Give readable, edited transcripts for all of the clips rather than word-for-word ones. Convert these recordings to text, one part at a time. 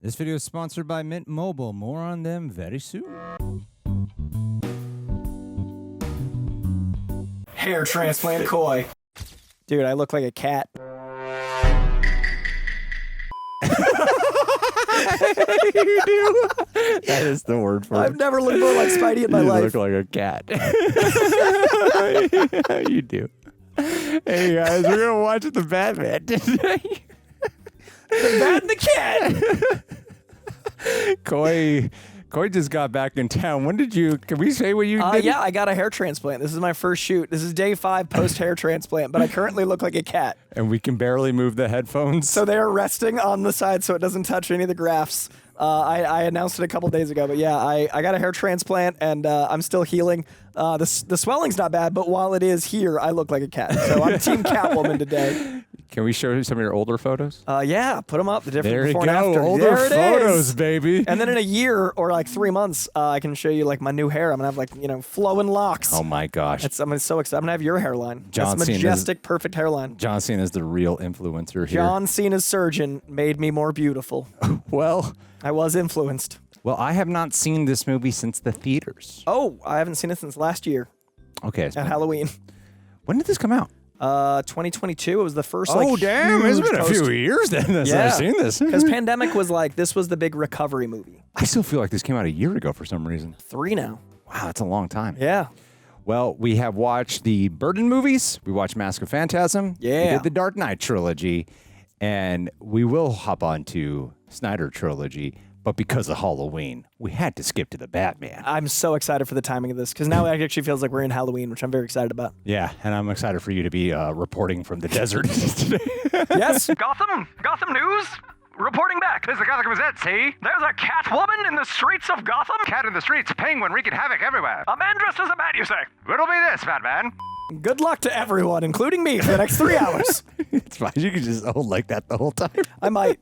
This video is sponsored by Mint Mobile. More on them very soon. Hair transplant Coy. Dude, I look like a cat. You do? That is the word for it. I've never looked more like Spidey in my life. You look like a cat. You do. Hey guys, we're going to watch The Batman today. The Bat and the Cat. Coy just got back in town. When did you, can we say what you did? Yeah, I got a hair transplant. This is my first shoot. This is day 5 post-hair transplant, but I currently look like a cat. And we can barely move the headphones. So they are resting on the side so it doesn't touch any of the grafts. I announced it a couple days ago, but yeah, I got a hair transplant and I'm still healing. The swelling's not bad, but while it is here, I look like a cat. So I'm Team Catwoman today. Can we show some of your older photos? Yeah, put them up. The different There you before go. and after. Older there it photos, is. baby. And then in a year or like 3 months, I can show you like my new hair. I'm gonna have like, flowing locks. Oh my gosh. I'm so excited. I'm gonna have your hairline. John That's Cena's- majestic, perfect hairline. John Cena is the real influencer here. John Cena's surgeon made me more beautiful. Well, I was influenced. I have not seen this movie since the theaters. Oh, I haven't seen it since last year Okay. at Halloween. When did this come out? 2022. It was the first. Oh, damn. It's been a few years then since Yeah. I've seen this. Because pandemic was like, this was the big recovery movie. I still feel like this came out a year ago for some reason. 3 now. Wow, that's a long time. Yeah. Well, we have watched the Burton movies. We watched Mask of Phantasm. Yeah. We did the Dark Knight trilogy. And we will hop on to Snyder trilogy. But because of Halloween, we had to skip to the Batman. I'm so excited for the timing of this because now it actually feels like we're in Halloween, which I'm very excited about. Yeah, and I'm excited for you to be reporting from the desert today. Yes. Gotham News? Reporting back. This is the Gotham Gazette, see? There's a Catwoman in the streets of Gotham? Cat in the streets, penguin wreaking havoc everywhere. A man dressed as a bat, you say? Riddle me this, Batman. Good luck to everyone, including me, for the next 3 hours. It's fine. You can just hold like that the whole time. I might.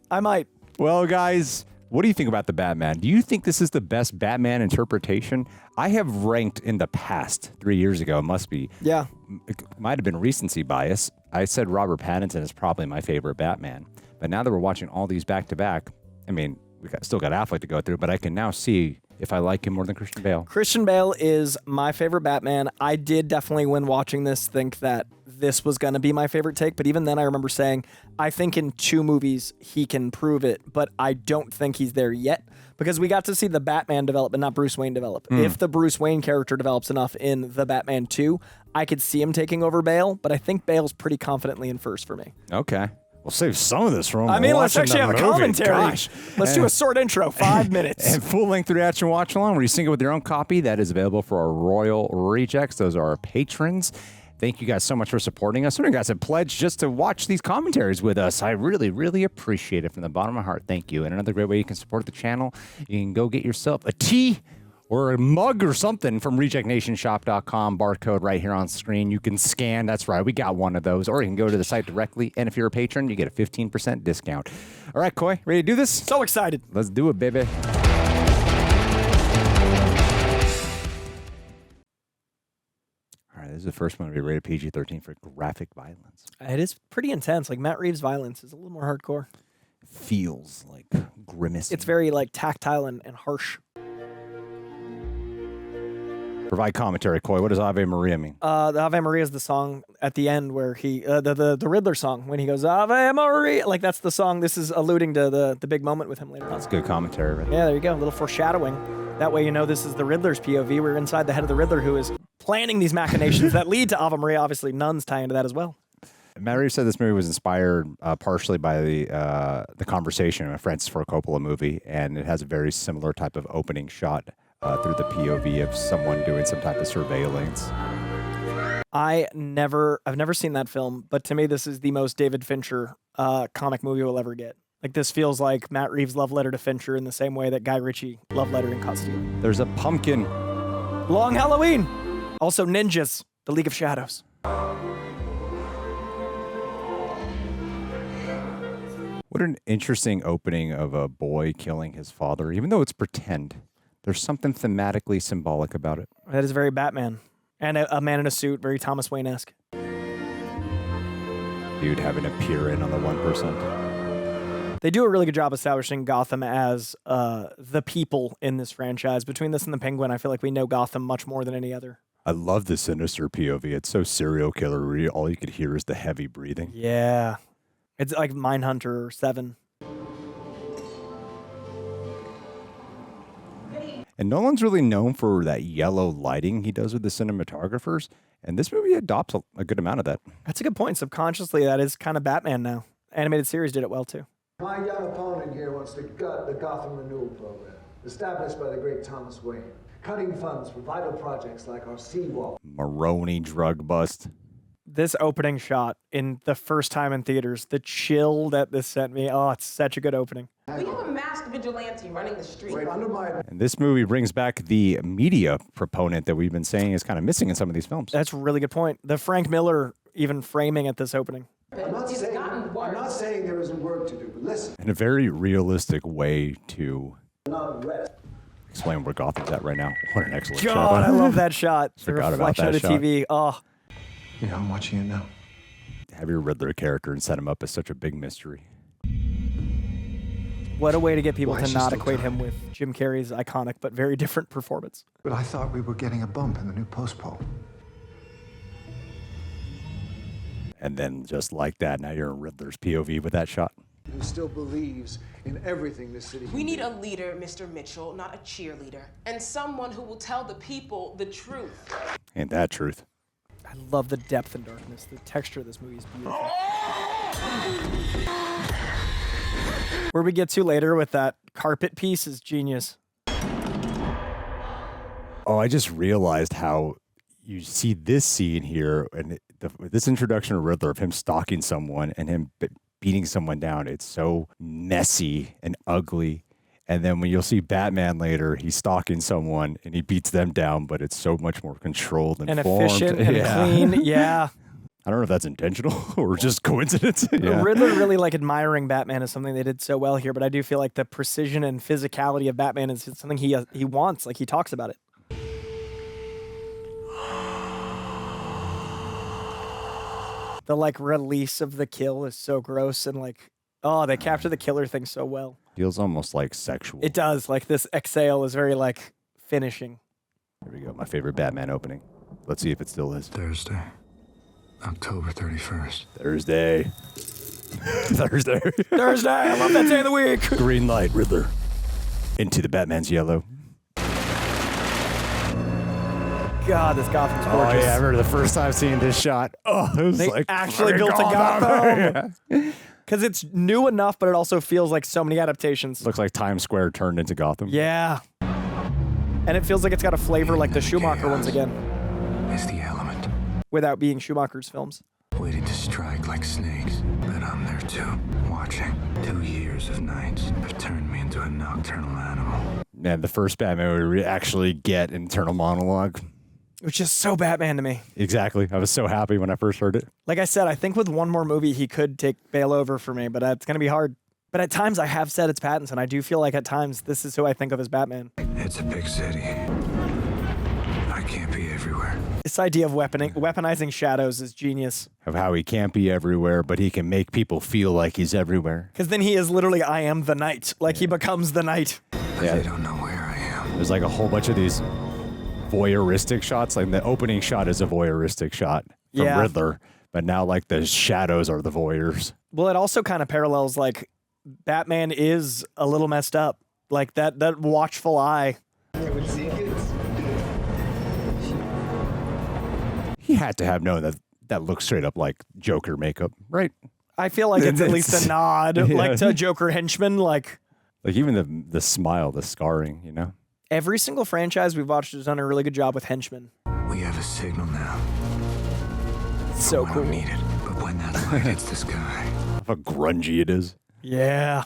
Well, guys, what do you think about the Batman? Do you think this is the best Batman interpretation? I have ranked in the past, 3 years ago, it must be. Yeah. It might have been recency bias. I said Robert Pattinson is probably my favorite Batman. But now that we're watching all these back-to-back, I mean, still got Affleck to go through, but I can now see if I like him more than Christian Bale. Christian Bale is my favorite Batman. I did definitely, when watching this, think that this was going to be my favorite take. But even then, I remember saying, I think in 2 movies, he can prove it. But I don't think he's there yet. Because we got to see the Batman develop, but not Bruce Wayne develop. If the Bruce Wayne character develops enough in The Batman 2, I could see him taking over Bale. But I think Bale's pretty confidently in first for me. Okay. We'll save some of this from I mean, let's watching actually have the a movie. commentary. Gosh. Let's do a short intro, 5 minutes. And full-length reaction watch-along where you sync it with your own copy. That is available for our Royal Rejects. Those are our patrons. Thank you guys so much for supporting us. Some of you guys have pledged just to watch these commentaries with us. I really, really appreciate it from the bottom of my heart. Thank you. And another great way you can support the channel, you can go get yourself a tea or a mug or something from rejectnationshop.com. Barcode right here on screen. You can scan. That's right. We got one of those. Or you can go to the site directly. And if you're a patron, you get a 15% discount. All right, Coy, ready to do this? So excited. Let's do it, baby. All right, this is the first one to be rated PG-13 for graphic violence. It is pretty intense. Like Matt Reeves' violence is a little more hardcore. Feels like grimace. It's very like tactile and harsh. Provide commentary, Coy. What does Ave Maria mean? The Ave Maria is the song at the end where he, the Riddler song, when he goes, Ave Maria. Like, that's the song. This is alluding to the big moment with him later on. That's good commentary, right? Yeah, there you go. A little foreshadowing. That way you know this is the Riddler's POV. We're inside the head of the Riddler who is planning these machinations that lead to Ave Maria. Obviously, nuns tie into that as well. Matt Reeves said this movie was inspired partially by the Conversation, a Francis Ford Coppola movie, and it has a very similar type of opening shot through the POV of someone doing some type of surveillance. I've never seen that film, but to me, this is the most David Fincher comic movie we'll ever get. Like, this feels like Matt Reeves' love letter to Fincher in the same way that Guy Ritchie love letter in Costume. There's a pumpkin. Long Halloween. Also, ninjas. The League of Shadows. What an interesting opening of a boy killing his father, even though it's pretend. There's something thematically symbolic about it. That is very Batman. And a man in a suit, very Thomas Wayne-esque. Dude having a peer in on the 1%. They do a really good job establishing Gotham as the people in this franchise. Between this and the Penguin, I feel like we know Gotham much more than any other. I love the Sinister POV. It's so serial killer-y. All you could hear is the heavy breathing. Yeah. It's like Mindhunter 7. And Nolan's really known for that yellow lighting he does with the cinematographers. And this movie adopts a good amount of that. That's a good point. Subconsciously, that is kind of Batman now. Animated series did it well, too. My young opponent here wants to gut the Gotham Renewal Program, established by the great Thomas Wayne, cutting funds for vital projects like our seawall. Maroney drug bust. This opening shot in the first time in theaters, the chill that this sent me. Oh, it's such a good opening. We have a masked vigilante running the street. Wait, under my... And this movie brings back the media proponent that we've been saying is kind of missing in some of these films. That's a really good point. The Frank Miller even framing at this opening. I'm not saying there isn't work to do, but listen. In a very realistic way to Not rest. explain where Gotham's at right now. What an excellent God, shot. I love that shot. The Forgot about reflection that of the shot. TV. Oh, Yeah, I'm watching it now. Have your Riddler character and set him up as such a big mystery. what a way to get people Why to is she not still equate down? him with Jim Carrey's iconic but very different performance. But I thought we were getting a bump in the new post poll. And then just like that, now you're in Riddler's POV with that shot. Who still believes in everything this city We need a leader, Mr. Mitchell, not a cheerleader. And someone who will tell the people the truth. Ain't that truth? I love the depth and darkness. The texture of this movie is beautiful. Where we get to later with that carpet piece is genius. Oh, I just realized how you see this scene here and this introduction of Riddler of him stalking someone and him beating someone down. It's so messy and ugly. And then when you'll see Batman later, he's stalking someone and he beats them down, but it's so much more controlled and formed. Efficient and clean. Yeah. I don't know if that's intentional or just coincidence. Yeah. Riddler really like admiring Batman is something they did so well here, but I do feel like the precision and physicality of Batman is something he wants. Like he talks about it. The like release of the kill is so gross and like, oh, they capture the killer thing so well. Feels almost like sexual. It does. Like this exhale is very like finishing. Here we go. My favorite Batman opening. Let's see if it still is. Thursday, October 31st. Thursday. Thursday. Thursday. I love that day of the week. Green light, Riddler. Into the Batman's yellow. God, this Gotham's Oh, gorgeous. yeah. I remember the first time seeing this shot. Oh, it was They like actually freaking built a Gotham. Yeah. Because it's new enough, but it also feels like so many adaptations. Looks like Times Square turned into Gotham. Yeah. And it feels like it's got a flavor like the Schumacher ones again, Is the element. without being Schumacher's films. Waiting to strike like snakes. But I'm there too, watching. 2 years of nights have turned me into a nocturnal animal. Man, the first Batman we actually get an internal monologue. Which is so Batman to me. Exactly. I was so happy when I first heard it. Like I said, I think with one more movie, he could bail over for me, but it's going to be hard. But at times, I have said it's Pattinson. I do feel like at times, this is who I think of as Batman. It's a big city. I can't be everywhere. This idea of weaponizing shadows is genius. Of how he can't be everywhere, but he can make people feel like he's everywhere. Because then he is literally, I am the knight. Like he becomes the knight. Yeah. They don't know where I am. There's like a whole bunch of these voyeuristic shots. Like the opening shot is a voyeuristic shot from Yeah. Riddler, but now like the shadows are the voyeurs. Well, it also kind of parallels like Batman is a little messed up. Like that watchful eye. He had to have known that that looks straight up like Joker makeup, right? I feel like it's at least a nod, Yeah. like to Joker henchman. Like Like even the smile, the scarring, you know? every single franchise we've watched has done a really good job with henchmen. We have a signal now. So I cool. don't need it, but when that light hits the sky, How grungy it is. Yeah.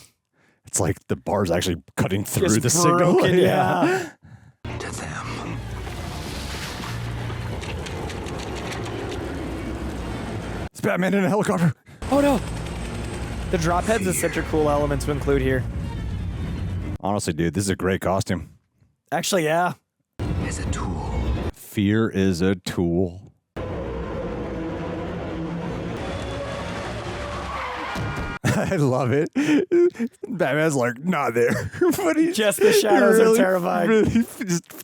It's like the bar's actually cutting through Just the signal. broken, yeah. to them. It's Batman in a helicopter. Oh no. The drop heads is such a cool element to include here. Honestly, dude, this is a great costume. Actually, yeah. Is a tool. Fear is a tool. I love it. Batman's like, not there. But he Just the shadows are terrifying.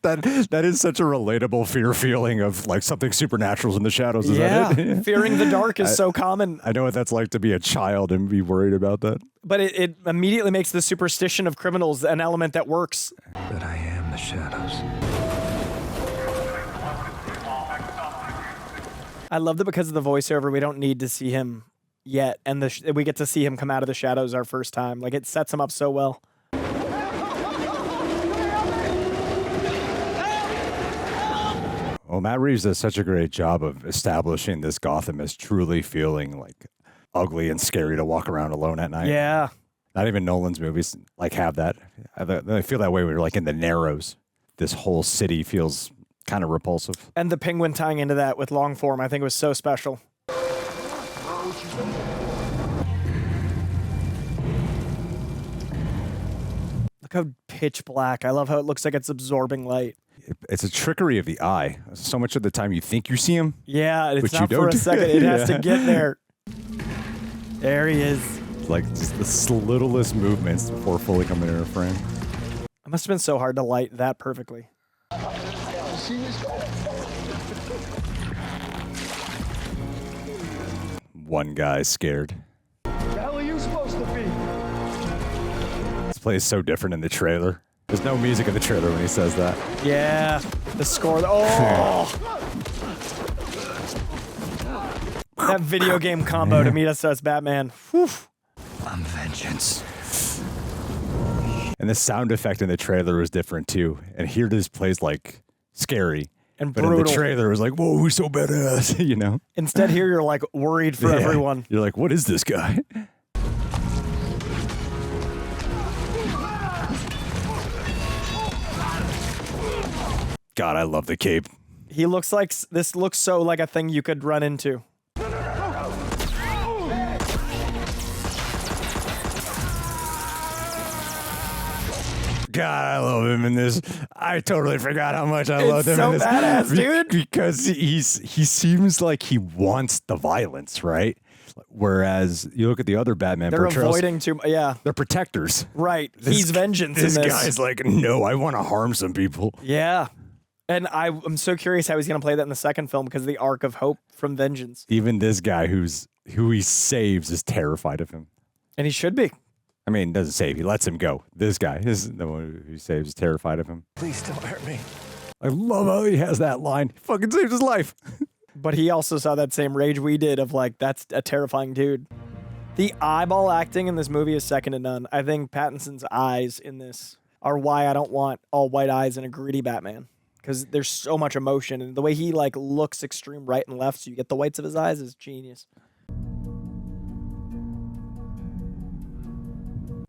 That is such a relatable fear feeling of like something supernatural's in the shadows. Is that it? Fearing the dark is so common. I know what that's like to be a child and be worried about that. But it immediately makes the superstition of criminals an element that works. But I am the shadows. I love that because of the voiceover, we don't need to see him yet, and we get to see him come out of the shadows our first time. Like, it sets him up so well. Well, Matt Reeves does such a great job of establishing this Gotham as truly feeling like ugly and scary to walk around alone at night. Yeah. Not even Nolan's movies like have that. I feel that way when you're like in the Narrows. This whole city feels kind of repulsive. And the Penguin tying into that with long form, I think was so special. Look how pitch black. I love how it looks like it's absorbing light. It's a trickery of the eye. So much of the time you think you see him. Yeah, it's but not you for a don't. second. It has to get there. There he is. Like just the littlest movements before fully coming into frame. It must have been so hard to light that perfectly. One guy's scared. The hell are you supposed to be? This play is so different in the trailer. There's no music in the trailer when he says that. Yeah, the score. Oh! That video game combo to meet us as Batman. Whew. I'm vengeance. And the sound effect in the trailer was different too. And here this plays like scary. And But brutal. in the trailer it was like, whoa, who's so badass, you know? Instead here you're like worried for Yeah. everyone. You're like, what is this guy? God, I love the cape. He looks like, this looks so like a thing you could run into. God, I love him in this. I totally forgot how much I loved him so in this. badass, dude. Because he seems like he wants the violence, right? Whereas you look at the other Batman They're portrayals, avoiding too, yeah, they're protectors. right. This- He's vengeance This in this. guy's like, no, I want to harm some people. Yeah. And I'm so curious how he's going to play that in the second film because of the arc of hope from vengeance. Even this guy who he saves is terrified of him. And he should be. I mean, doesn't save, he lets him go. This guy is the one who saves is terrified of him. Please don't hurt me. I love how he has that line. He fucking saves his life. But he also saw that same rage we did of like, that's a terrifying dude. The eyeball acting in this movie is second to none. I think Pattinson's eyes in this are why I don't want all white eyes in a gritty Batman. Because there's so much emotion. And the way he like looks extreme right and left so you get the whites of his eyes is genius.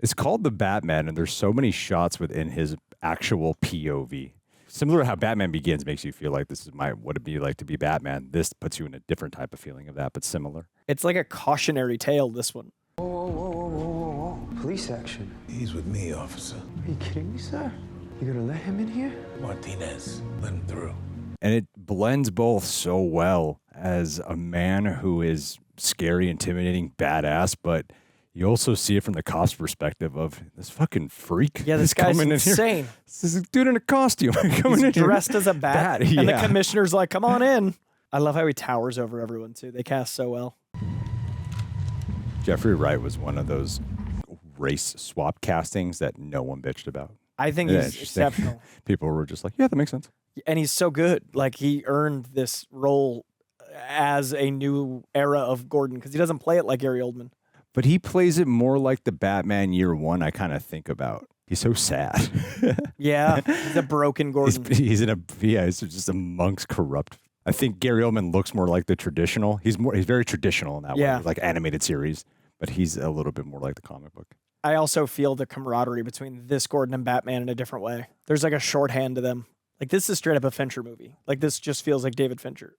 It's called The Batman, and there's so many shots within his actual POV. Similar to how Batman Begins makes you feel like this is what it'd be like to be Batman. This puts you in a different type of feeling of that, but similar. It's like a cautionary tale, this one. Whoa. Police action. He's with me, officer. Are you kidding me, sir? You gonna let him in here? Martinez, let him through. And it blends both so well as a man who is scary, intimidating, badass, but you also see it from the cop's perspective of this fucking freak. Yeah, this guy's coming in insane. here. This is a dude in a costume coming He's in here. dressed as a bat. And the yeah. commissioner's like, come on in. I love how he towers over everyone, too. They cast so well. Jeffrey Wright was one of those race swap castings that no one bitched about. I think Yeah, he's interesting. exceptional. People were just like, yeah, that makes sense. And he's so good. Like, he earned this role as a new era of Gordon because he doesn't play it like Gary Oldman. But he plays it more like the Batman Year One I kind of think about. He's so sad. Yeah, he's a broken Gordon. he's just amongst corrupt. I think Gary Oldman looks more like the traditional. He's very traditional in that Yeah. way, like animated series, but he's a little bit more like the comic book. I also feel the camaraderie between this Gordon and Batman in a different way. There's like a shorthand to them. Like, this is straight up a Fincher movie. Like, this just feels like David Fincher.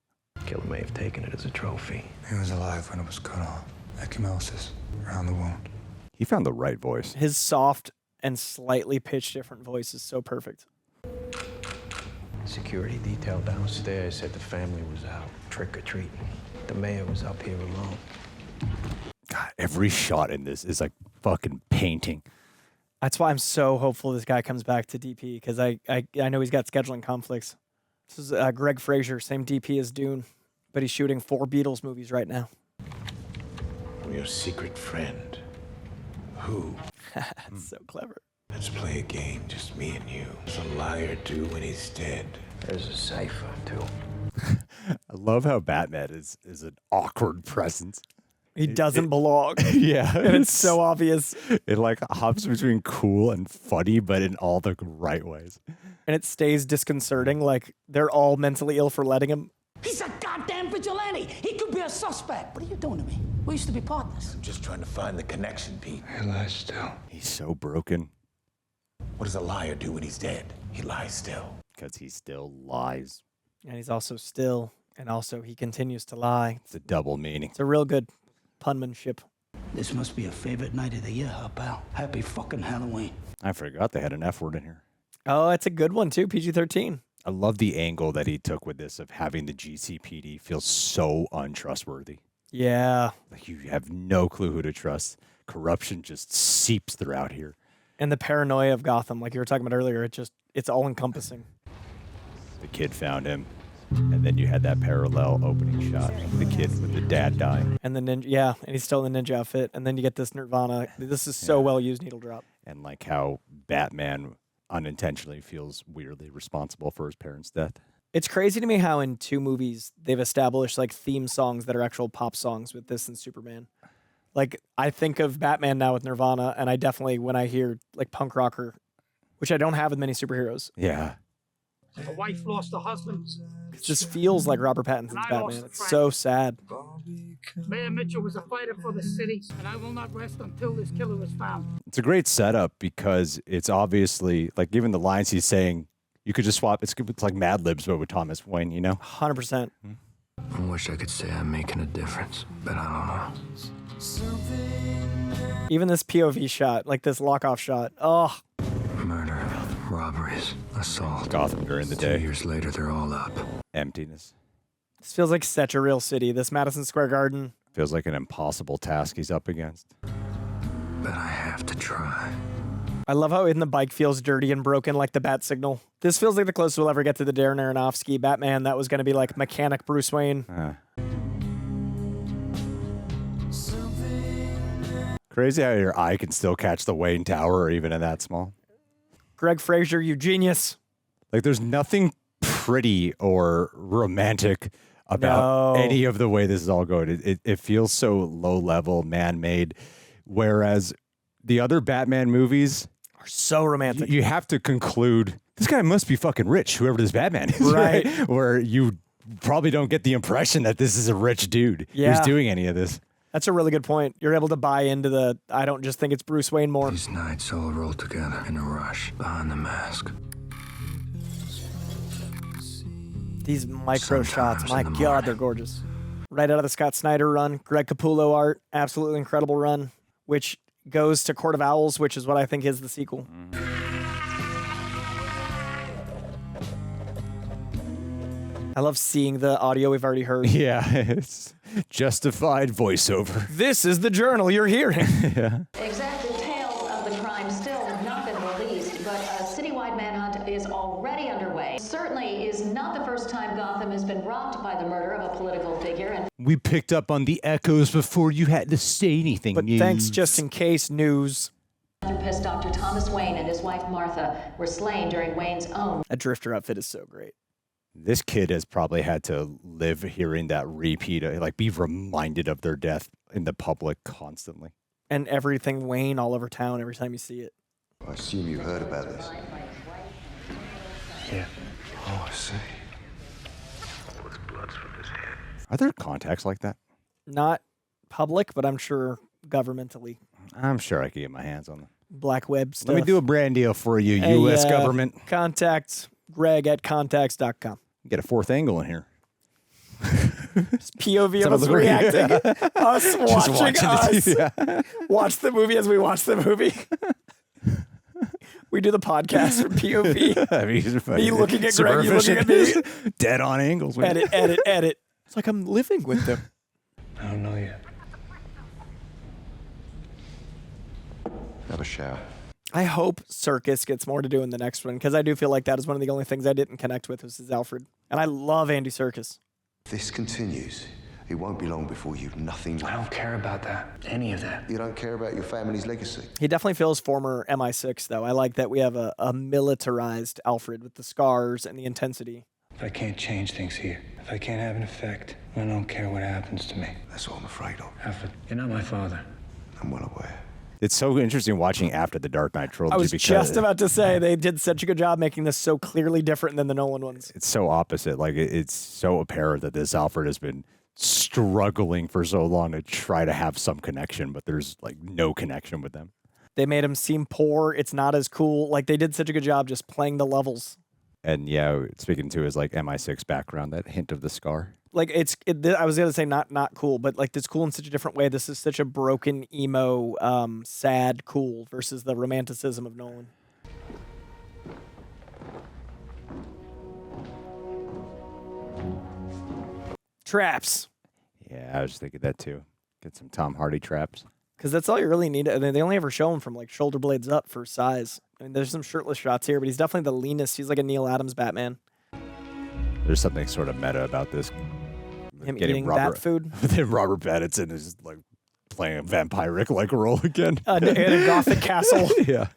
Killer may have taken it as a trophy. He was alive when it was cut off. Ecchymosis around the wound. He found the right voice. His soft and slightly pitched different voice is so perfect. Security detail downstairs said the family was out trick-or-treating. The mayor was up here alone. God, every shot in this is like fucking painting. That's why I'm so hopeful this guy comes back to DP, because I know he's got scheduling conflicts. This is Greg Fraser, same DP as Dune, but he's shooting 4 Beatles movies right now. I'm your secret friend. Who? That's so clever. Let's play a game, just me and you. What's a liar do when he's dead? There's a cipher, too. I love how Batman is an awkward presence. He doesn't belong. Yeah. And it's so obvious. It like hops between cool and funny, but in all the right ways. And it stays disconcerting, like they're all mentally ill for letting him. He's a goddamn vigilante. He could be a suspect. What are you doing to me? We used to be partners. I'm just trying to find the connection, Pete. He lies still. He's so broken What does a liar do when he's dead? He lies still. because he still lies. And he's also still, and also he continues to lie. It's a double meaning. It's a real good punmanship. This must be a favorite night of the year, huh, pal? Happy fucking Halloween. I forgot they had an F word in here. Oh, it's a good one too, PG-13. I love the angle that he took with this of having the GCPD feel so untrustworthy. Yeah. Like you have no clue who to trust. Corruption just seeps throughout here. And the paranoia of Gotham, like you were talking about earlier, it's all encompassing. The kid found him. And then you had that parallel opening shot of the kid with the dad dying. And the ninja, yeah, and he's still in the ninja outfit. And then you get this Nirvana. This is so well used needle drop. And like how Batman unintentionally feels weirdly responsible for his parents' death. It's crazy to me how in 2 movies they've established like theme songs that are actual pop songs with this and Superman. Like I think of Batman now with Nirvana, and I definitely, when I hear like punk rocker, which I don't have with many superheroes, Yeah. A wife lost a husband. it just feels like Robert Pattinson's Batman. It's so sad. Mayor Mitchell was a fighter for the city, and I will not rest until this killer is found. It's a great setup because it's obviously like even the lines he's saying, you could just swap. It's like Mad Libs, but with Thomas Wayne, you know? 100%. I wish I could say I'm making a difference, but I don't know. Even this POV shot, like this lock-off shot. Oh, Murder, robberies, assault. Gotham during the 2 day. years later, they're all up. Emptiness. this feels like such a real city. This Madison Square Garden. Feels like an impossible task he's up against. But I have to try. I love how in the bike feels dirty and broken like the bat signal. This feels like the closest we'll ever get to the Darren Aronofsky Batman that was going to be like mechanic Bruce Wayne. Crazy how your eye can still catch the Wayne Tower even in that small. Greg Fraser, you genius. Like there's nothing pretty or romantic about any of the way this is all going. It feels so low level, man-made. Whereas the other Batman movies are so romantic. You have to conclude this guy must be fucking rich, whoever this Batman is, Right. Where you probably don't get the impression that this is a rich dude who's doing any of this. That's a really good point. You're able to buy into the, I don't just think it's Bruce Wayne more. These nights all roll together in a rush behind the mask. These micro shots, Sometimes my in the God, morning. they're gorgeous. Right out of the Scott Snyder run, Greg Capullo art, absolutely incredible run, which goes to Court of Owls, which is what I think is the sequel. I love seeing the audio we've already heard. Yeah, it's justified voiceover. This is the journal you're hearing. Yeah. Exact details of the crime still have not been released, but a citywide manhunt is already underway. Certainly is not the first time Gotham has been rocked by the murder of a political figure. And We picked up on the echoes before you had to say anything. But thanks just in case news. philanthropist Dr. Thomas Wayne and his wife Martha were slain during Wayne's own. That Drifter outfit is so great. This kid has probably had to live hearing that repeat, like be reminded of their death in the public constantly. And everything Wayne all over town every time you see it. I assume you heard about this. Yeah. Oh, I see. Are there contacts like that? Not public, but I'm sure governmentally. I'm sure I could get my hands on them. Black web stuff. Let me do a brand deal for you, Hey, U.S. government. Contact Greg at contacts.com. Get a fourth angle in here. POV of Someone us look- reacting. Us Just watching us. yeah. Watch the movie as we watch the movie. We do the podcast from POV. Me looking at Greg, you looking at me. Dead on angles. Edit. It's like I'm living with them. I don't know yet. Have a shower. I hope Serkis gets more to do in the next one, because I do feel like that is one of the only things I didn't connect with was his Alfred. And I love Andy Serkis. If this continues, it won't be long before you've nothing left. I don't care about that. Any of that. You don't care about your family's legacy? He definitely feels former MI6, though. I like that we have a militarized Alfred with the scars and the intensity. If I can't change things here, if I can't have an effect, I don't care what happens to me. That's what I'm afraid of. Alfred, you're not my father. I'm well aware. It's so interesting watching after the Dark Knight trilogy. I was because just about to say, they did such a good job making this so clearly different than the Nolan ones. It's so opposite. Like, it's so apparent that this Alfred has been struggling for so long to try to have some connection, but there's like no connection with them. They made him seem poor. It's not as cool. Like, they did such a good job just playing the levels. And yeah, speaking to his like MI6 background, that hint of the scar. Like, I was gonna say not cool, but like it's cool in such a different way. This is such a broken, emo, sad cool versus the romanticism of Nolan. Traps. Yeah, I was thinking that too. Get some Tom Hardy traps. Because that's all you really need. I mean, they only ever show him from like shoulder blades up for size. I mean, there's some shirtless shots here, but he's definitely the leanest. He's like a Neil Adams Batman. There's something sort of meta about this. Him eating bat food. Then Robert Pattinson is like playing a vampiric like role again. In a gothic castle. Yeah.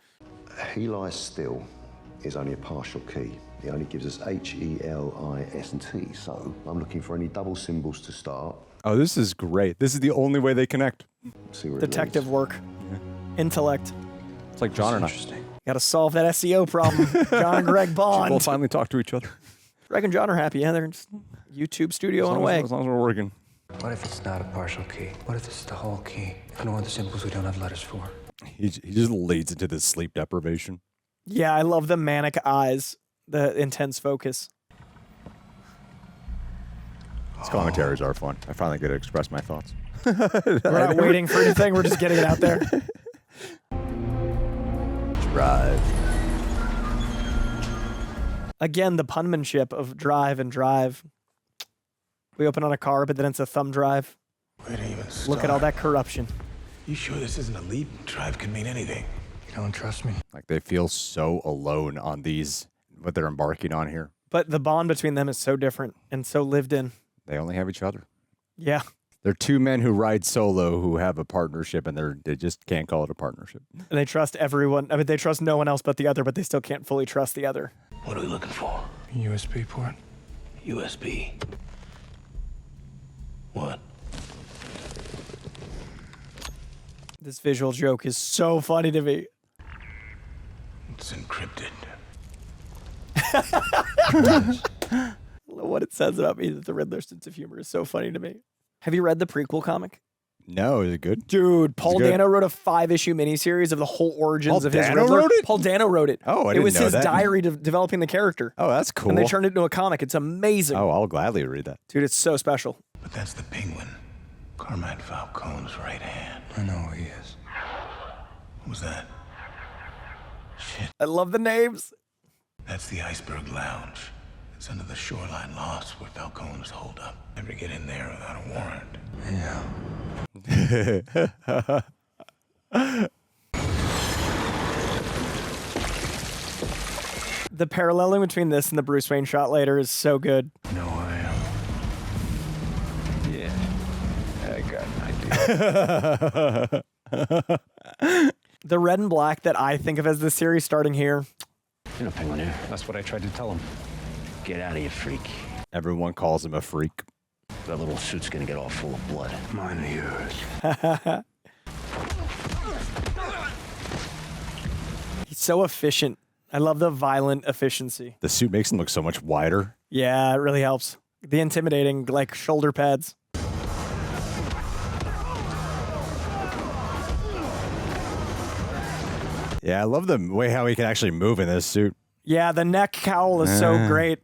He lies still is only a partial key. It only gives us H-E-L-I-S and T. So I'm looking for any double symbols to start. Oh, this is great. This is the only way they connect. See where it Detective leads. work. Intellect. It's like John and I. Interesting. Got to solve that SEO problem. John and Greg Bond. We'll finally talk to each other. Greg and John are happy. Yeah, they're just YouTube studio on the way. As long as we're working. What if it's not a partial key? What if it's the whole key? And no other symbols we don't have letters for? He just leads into this sleep deprivation. Yeah, I love the manic eyes, the intense focus. These commentaries are fun. I finally get to express my thoughts. We're not waiting for anything. We're just getting it out there. Drive. Again, the punmanship of drive and drive. We open on a car, but then it's a thumb drive. Where to even start? Look at all that corruption. You sure this isn't a leap? Drive can mean anything. You don't trust me? Like they feel so alone on these, what they're embarking on here. But the bond between them is so different and so lived in. They only have each other. Yeah. They're two men who ride solo who have a partnership, and they just can't call it a partnership. And they trust everyone. I mean, they trust no one else but the other, but they still can't fully trust the other. What are we looking for? USB port. USB. What? This visual joke is so funny to me. It's encrypted. I don't know what it says about me that the Riddler sense of humor is so funny to me. Have you read the prequel comic? No, is it good? Dude, Paul good? Dano wrote a 5-issue miniseries of the whole origins Paul of his Dano Riddler. wrote it? Paul Dano wrote it. Oh, I It didn't was know his that. diary developing the character. Oh, that's cool. And they turned it into a comic. It's amazing. Oh, I'll gladly read that. Dude, it's so special. But that's the Penguin. Carmine Falcone's right hand. I know who he is. What was that? Shit. I love the names. That's the Iceberg Lounge. It's under the shoreline lost where Falcone's holed up. Never get in there without a warrant. Yeah. The paralleling between this and the Bruce Wayne shot later is so good. No, I am. Yeah. I got an idea. The red and black that I think of as the series starting here. You're no penguin here. That's what I tried to tell him. Get out of here, freak. Everyone calls him a freak. That little suit's gonna get all full of blood. Mine or yours. He's so efficient. I love the violent efficiency. The suit makes him look so much wider. Yeah, it really helps. The intimidating, like, shoulder pads. Yeah, I love the way how he can actually move in this suit. Yeah, the neck cowl is so great.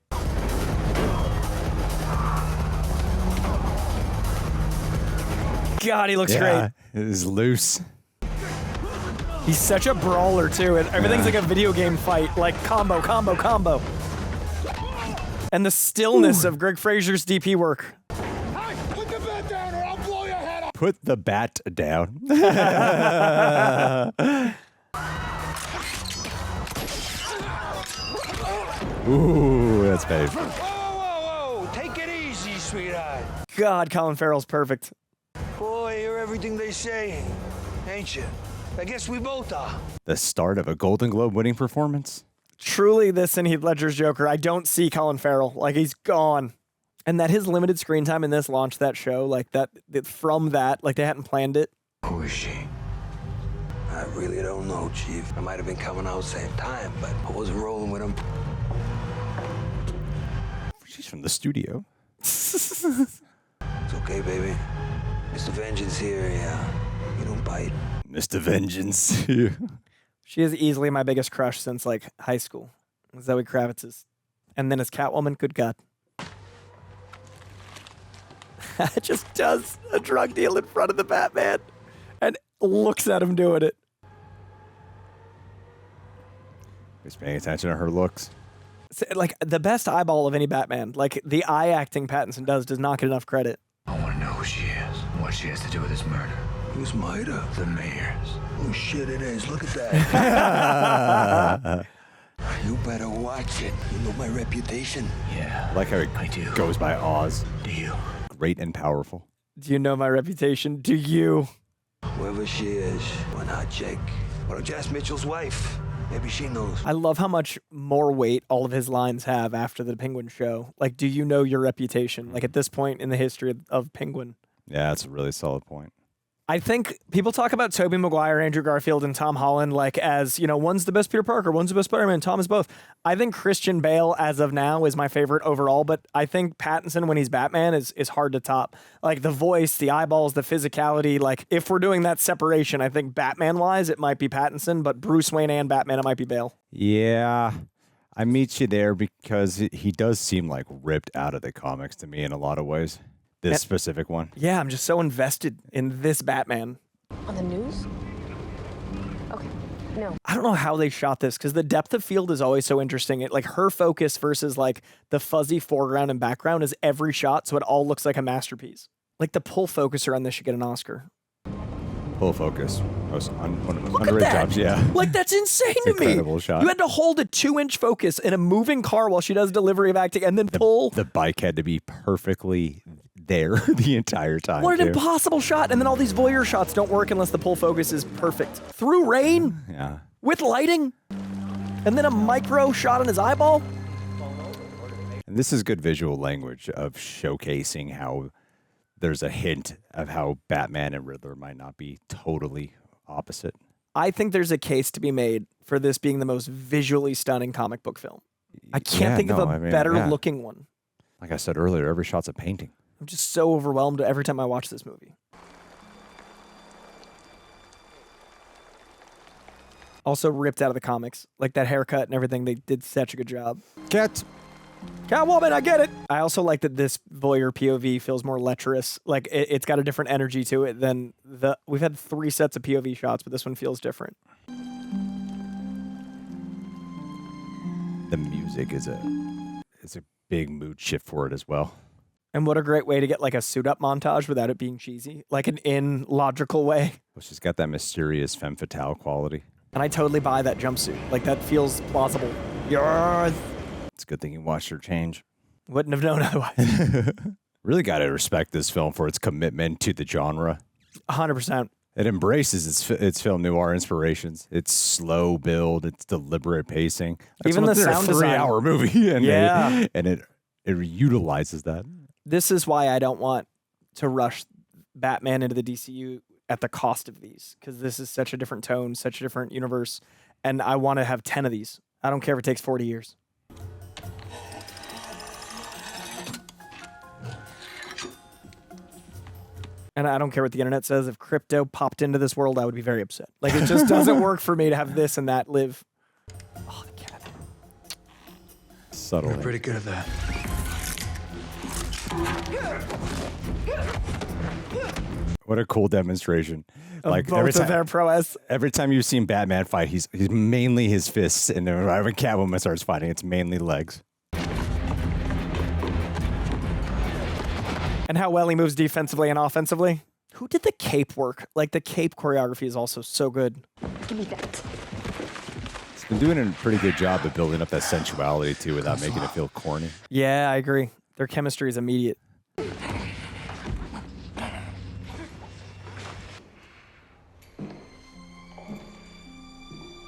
God, he looks great. It is loose. He's such a brawler, too. And everything's like a video game fight. Like, combo, combo, combo. And the stillness of Greg Fraser's DP work. Hey, put the bat down or I'll blow your head off. Put the bat down. Ooh, that's bad. Whoa, whoa, whoa! Take it easy, sweetheart. God, Colin Farrell's perfect. Boy, you're everything they say, ain't you? I guess we both are. The start of a Golden Globe winning performance. Truly, this and Heath Ledger's Joker, I don't see Colin Farrell. Like, he's gone. And that his limited screen time in this launched that show, like that from that, like they hadn't planned it. Who is she? I really don't know, Chief. I might have been coming out same time, but I wasn't rolling with him. She's from the studio. It's okay, baby. Mr. Vengeance here, yeah. You don't bite. Mr. Vengeance. She is easily my biggest crush since like high school. Zoe Kravitz. And then as Catwoman, good God. Just does a drug deal in front of the Batman and looks at him doing it. He's paying attention to her looks. Like the best eyeball of any Batman. Like the eye acting Pattinson does not get enough credit. I want to know who she is, what she has to do with this murder. Who's murder? The mayor's. Oh shit, it is. Look at that. You better watch it. You know my reputation. Yeah, I like how it goes by Oz. Do you? Great and powerful. Do you know my reputation? Do you? Whoever she is, why not check? Why don't you ask Mitchell's wife? Maybe she knows. I love how much more weight all of his lines have after the Penguin show. Like, do you know your reputation? Like, at this point in the history of Penguin. Yeah, that's a really solid point. I think people talk about Tobey Maguire, Andrew Garfield, and Tom Holland like as, you know, one's the best Peter Parker, one's the best Spider-Man, Tom is both. I think Christian Bale, as of now, is my favorite overall, but I think Pattinson, when he's Batman, is hard to top. Like, the voice, the eyeballs, the physicality, like, if we're doing that separation, I think Batman-wise, it might be Pattinson, but Bruce Wayne and Batman, it might be Bale. Yeah, I meet you there because he does seem like ripped out of the comics to me in a lot of ways. This specific one. Yeah, I'm just so invested in this Batman. On the news? Okay, no. I don't know how they shot this because the depth of field is always so interesting. It like her focus versus like the fuzzy foreground and background is every shot, so it all looks like a masterpiece. Like the pull focuser on this should get an Oscar. Pull focus. One of the most Look at underrated that. jobs, yeah. Like, that's insane to me. Incredible shot. You had to hold a 2-inch focus in a moving car while she does delivery of acting and then pull. The bike had to be perfectly there the entire time. What an too. impossible shot. And then all these voyeur shots don't work unless the pull focus is perfect. Through rain? Yeah. With lighting? And then a micro shot on his eyeball? And this is good visual language of showcasing how there's a hint of how Batman and Riddler might not be totally opposite. I think there's a case to be made for this being the most visually stunning comic book film. I can't think of a better looking one. Like I said earlier, every shot's a painting. I'm just so overwhelmed every time I watch this movie. Also ripped out of the comics. Like that haircut and everything, they did such a good job. Catwoman, I get it. I also like that this voyeur POV feels more lecherous. Like it's got a different energy to it than we've had 3 sets of POV shots, but this one feels different. The music is a big mood shift for it as well. And what a great way to get like a suit up montage without it being cheesy, like an logical way. Well, she's got that mysterious femme fatale quality. And I totally buy that jumpsuit. Like that feels plausible. Yes. It's a good thing you watched her change. Wouldn't have known otherwise. Really got to respect this film for its commitment to the genre. 100%. It embraces its film noir inspirations. It's slow build. It's deliberate pacing. Even the sound design. 3-hour movie, and yeah, it utilizes that. This is why I don't want to rush Batman into the DCU at the cost of these, because this is such a different tone, such a different universe, and I want to have 10 of these. I don't care if it takes 40 years. And I don't care what the internet says. If crypto popped into this world, I would be very upset. Like, it just doesn't work for me to have this and that live. Oh, the cat. Subtle. You're pretty good at that. What a cool demonstration. Like both of their prowess. Every time you've seen Batman fight, he's mainly his fists, and when Catwoman starts fighting, it's mainly legs. And how well he moves defensively and offensively. Who did the cape work? Like, the cape choreography is also so good. Give me that. Been doing a pretty good job of building up that sensuality too without making it feel corny. Yeah, I agree. Their chemistry is immediate.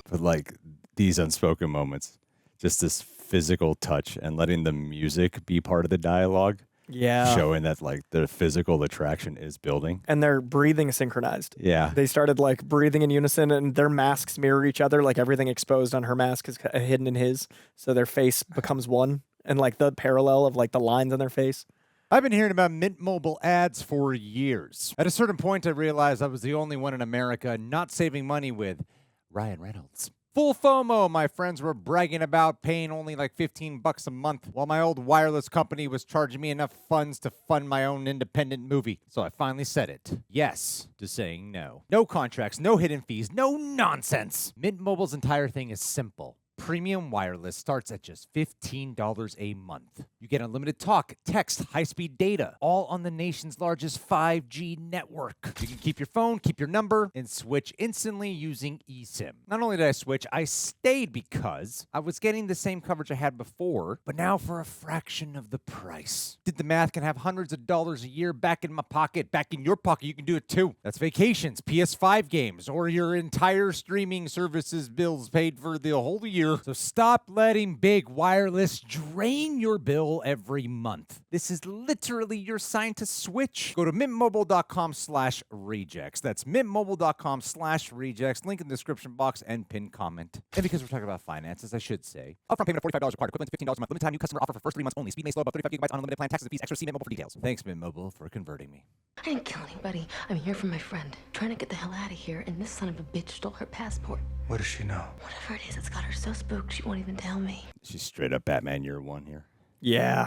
But like these unspoken moments, just this physical touch and letting the music be part of the dialogue. Yeah. Showing that like the physical attraction is building. And their breathing synchronized. Yeah. They started like breathing in unison and their masks mirror each other. Like everything exposed on her mask is hidden in his. So their face becomes one. And like the parallel of like the lines on their face. I've been hearing about Mint Mobile ads for years. At a certain point, I realized I was the only one in America not saving money with Ryan Reynolds. Full FOMO, my friends were bragging about paying only like $15 a month, while my old wireless company was charging me enough funds to fund my own independent movie. So I finally said it. Yes to saying no. No contracts, no hidden fees, no nonsense. Mint Mobile's entire thing is simple. Premium wireless starts at just $15 a month. You get unlimited talk, text, high-speed data, all on the nation's largest 5G network. You can keep your phone, keep your number, and switch instantly using eSIM. Not only did I switch, I stayed because I was getting the same coverage I had before, but now for a fraction of the price. Did the math, can have hundreds of dollars a year back in my pocket, back in your pocket. You can do it too. That's vacations, PS5 games, or your entire streaming services bills paid for the whole year. So stop letting big wireless drain your bill every month. This is literally your sign to switch. Go to mintmobile.com/rejects. That's mintmobile.com/rejects. Link in the description box and pinned comment. And because we're talking about finances, I should say, upfront payment of $45 required, equivalent to $15 a month. Limited time new customer offer for first 3 months only. Speed may slow, about 35 gigabytes on unlimited plan. Taxes and fees extra. See Mint Mobile for details. Thanks, Mint Mobile, for converting me. I didn't kill anybody. I'm here for my friend. Trying to get the hell out of here, and this son of a bitch stole her passport. What does she know? Whatever it is, it's got her so spooked she won't even tell me. She's straight up Batman year one here. Yeah.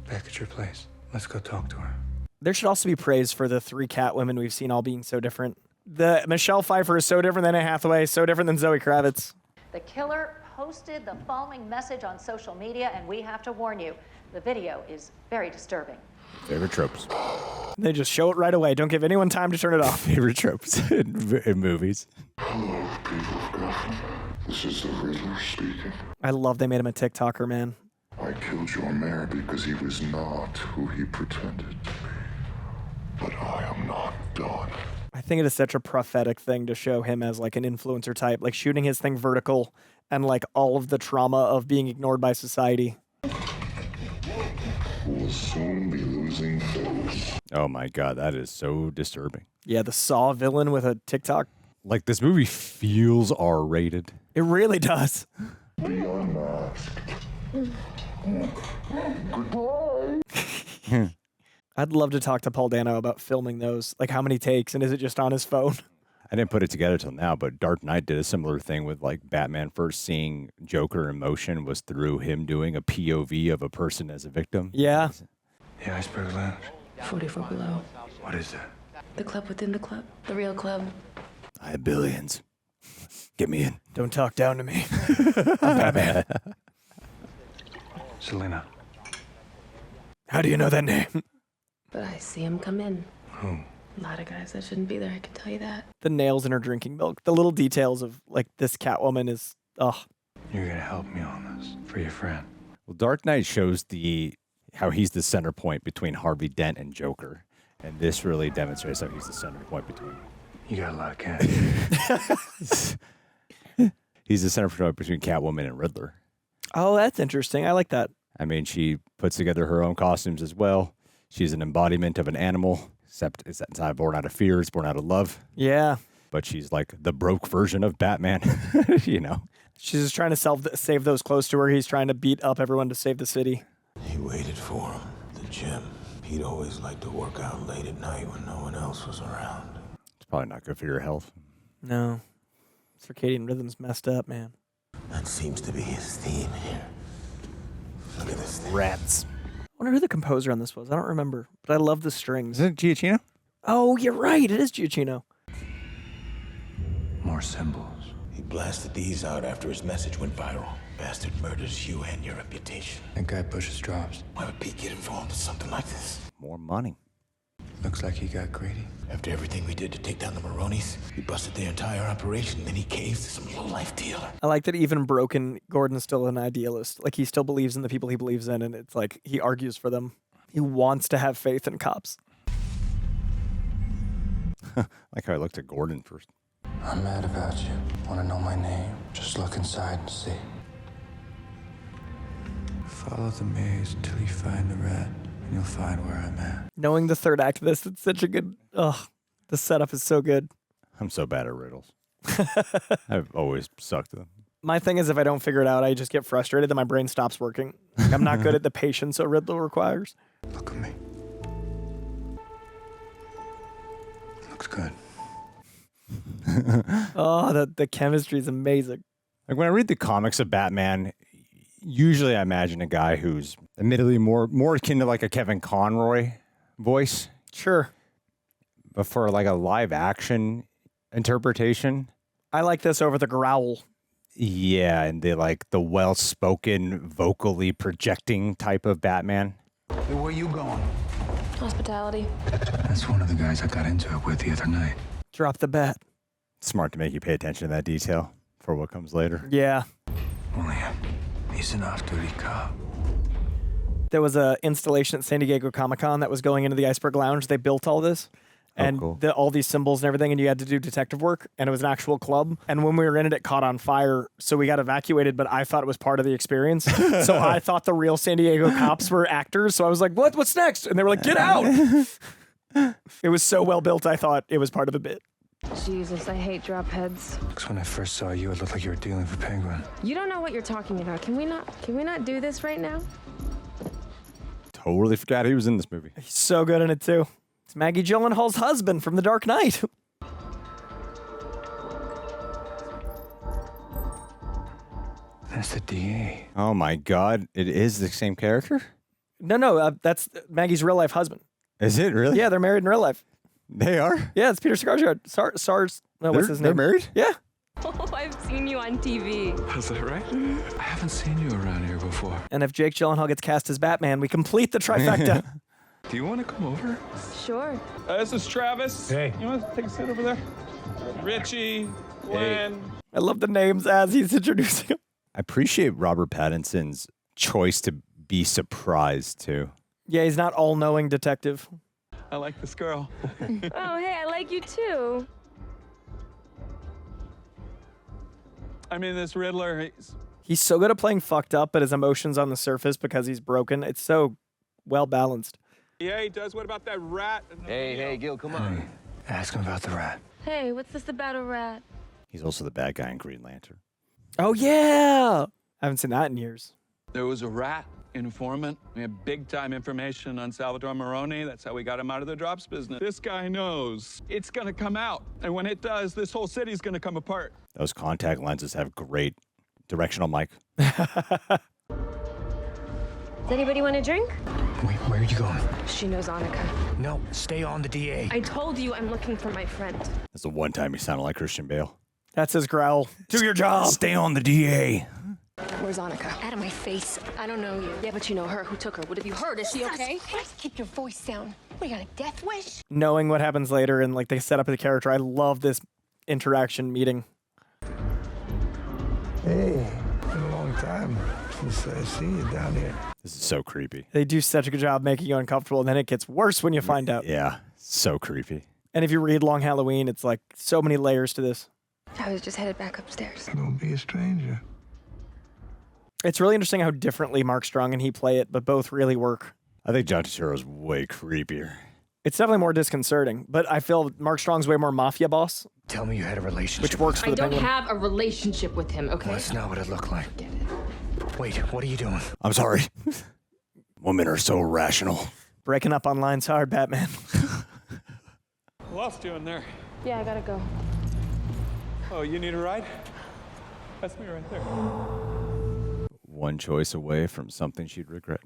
Back at your place. Let's go talk to her. There should also be praise for the 3 Catwomen we've seen all being so different. The Michelle Pfeiffer is so different than Anne Hathaway, so different than Zoe Kravitz. The killer posted the following message on social media, and we have to warn you, the video is very disturbing. Favorite tropes. They just show it right away. Don't give anyone time to turn it off. Favorite tropes in movies. Hello, people of Gotham. This is the Riddler speaking. I love they made him a TikToker, man. I killed your mayor because he was not who he pretended to be. But I am not done. I think it is such a prophetic thing to show him as like an influencer type, like shooting his thing vertical and like all of the trauma of being ignored by society. Will soon be losing face. Oh my God, that is so disturbing. Yeah, the Saw villain with a TikTok. Like, this movie feels R-rated. It really does. Be unmasked. Goodbye. I'd love to talk to Paul Dano about filming those. Like, how many takes, and is it just on his phone? I didn't put it together till now, but Dark Knight did a similar thing with like Batman first seeing Joker in motion was through him doing a POV of a person as a victim. Yeah. The Iceberg Lounge. 44 below. What is that? The club within the club. The Reál club. I have billions. Get me in. Don't talk down to me. I'm Batman. Selina. How do you know that name? But I see him come in. Who? A lot of guys that shouldn't be there, I can tell you that. The nails in her drinking milk. The little details of like this Catwoman is, ugh. You're gonna help me on this for your friend. Well, Dark Knight shows how he's the center point between Harvey Dent and Joker. And this really demonstrates how he's the center point between. You got a lot of cash. He's the center point between Catwoman and Riddler. Oh, that's interesting. I like that. I mean, she puts together her own costumes as well. She's an embodiment of an animal, except it's not born out of fear, it's born out of love. Yeah. But she's like the broke version of Batman, you know. She's just trying to save those close to her. He's trying to beat up everyone to save the city. He waited for him, the gym. He'd always liked to work out late at night when no one else was around. It's probably not good for your health. No. Circadian rhythm's messed up, man. That seems to be his theme here. Look at this thing. Rats. I wonder who the composer on this was. I don't remember, but I love the strings. Is it Giacchino? Oh, you're right. It is Giacchino. More symbols. He blasted these out after his message went viral. Bastard murders you and your reputation. That guy pushes drops. Why would Pete get involved with something like this? More money. Looks like he got greedy. After everything we did to take down the Maronis, we busted their entire operation, then he caves to some low-life dealer. I like that even broken, Gordon's still an idealist. Like, he still believes in the people he believes in, and it's like he argues for them. He wants to have faith in cops. Like how I looked at Gordon first. I'm mad about you. Want to know my name? Just look inside and see. Follow the maze until you find the rat, and you'll find where I'm at. Knowing the third act of this, it's such a good... the setup is so good. I'm so bad at riddles. I've always sucked at them. My thing is, if I don't figure it out, I just get frustrated, then my brain stops working. Like, I'm not good at the patience a Riddler requires. Look at me. Looks good. The chemistry is amazing. Like when I read the comics of Batman, usually I imagine a guy who's admittedly more akin to like a Kevin Conroy voice. Sure. But for like a live action interpretation, I like this over the growl. Yeah, and the well-spoken, vocally projecting type of Batman. Hey, where you going? Hospitality. That's one of the guys I got into it with the other night. Drop the bat. Smart to make you pay attention to that detail for what comes later. Yeah. William, he's an off-duty cop. There was an installation at San Diego Comic-Con that was going into the Iceberg Lounge. They built all this. And cool. all these symbols and everything, and you had to do detective work, and it was an actual club. And when we were in it, it caught on fire, so we got evacuated, but I thought it was part of the experience. So I thought the real San Diego cops were actors, so I was like, what's next? And they were like, get out! It was so well built, I thought it was part of a bit. Jesus, I hate drop heads. Because when I first saw you, it looked like you were dealing for Penguin. You don't know what you're talking about. Can we not do this right now? Totally forgot he was in this movie. He's so good in it, too. It's Maggie Gyllenhaal's husband from The Dark Knight. That's the DA. Oh my God. It is the same character? No, that's Maggie's real life husband. Is it really? Yeah, they're married in real life. They are? Yeah, it's Peter Sarsgaard. What's his name? They're married? Yeah. Oh, I've seen you on TV. Is that right? I haven't seen you around here before. And if Jake Gyllenhaal gets cast as Batman, we complete the trifecta. Do you want to come over? Sure. This is Travis. Hey. You want to take a seat over there? Richie, Glenn. I love the names as he's introducing them. I appreciate Robert Pattinson's choice to be surprised, too. Yeah, he's not all-knowing detective. I like this girl. Oh, hey, I like you too. I mean, this Riddler, he's so good at playing fucked up, but his emotions on the surface because he's broken. It's so well-balanced. Yeah, he does. What about that rat? Hey, Gil, come on. Hey, ask him about the rat. Hey, what's this about a rat? He's also the bad guy in Green Lantern. Oh, yeah! I haven't seen that in years. There was a rat informant. We have big-time information on Salvatore Maroni. That's how we got him out of the drops business. This guy knows it's going to come out. And when it does, this whole city's going to come apart. Those contact lenses have great directional mic. Does anybody want a drink? Wait, where are you going? She knows Annika. No, stay on the DA. I told you I'm looking for my friend. That's the one time he sounded like Christian Bale. That's his growl. Do your job. Stay on the DA. Where's Annika? Out of my face. I don't know you. Yeah, but you know her. Who took her? What have you heard? Is she okay? Please keep your voice down. We got a death wish? Knowing what happens later and like they set up the character, I love this interaction meeting. Hey, been a long time since I see you down here. This is so creepy. They do such a good job making you uncomfortable, and then it gets worse when you find out. Yeah, so creepy. And if you read Long Halloween, it's like so many layers to this. I was just headed back upstairs. Don't be a stranger. It's really interesting how differently Mark Strong and he play it, but both really work. I think John Turturro's way creepier. It's definitely more disconcerting, but I feel Mark Strong's way more mafia boss. Tell me you had a relationship. Which works for the Penguin. I don't have a relationship with him, okay? Well, that's not what it looked like. Get it. Wait, what are you doing? I'm sorry. Women are so rational. Breaking up on line's hard, Batman. Lost you in there. Yeah, I gotta go. Oh, you need a ride? That's me right there. One choice away from something she'd regret.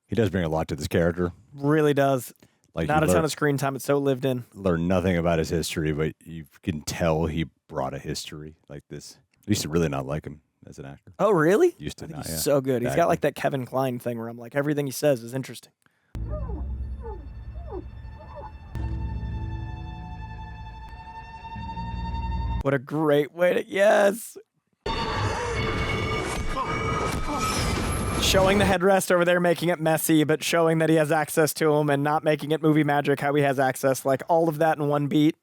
He does bring a lot to this character. Really does. Like not a ton of screen time. It's so lived in. Learn nothing about his history, but you can tell he brought a history like this. I used to really not like him as an actor. Oh, really? Used to not, He's yeah. so good. He's Back got like that Kevin Kline thing where I'm like, everything he says is interesting. What a great way to, yes. Showing the headrest over there, making it messy, but showing that he has access to him and not making it movie magic, how he has access, like all of that in one beat.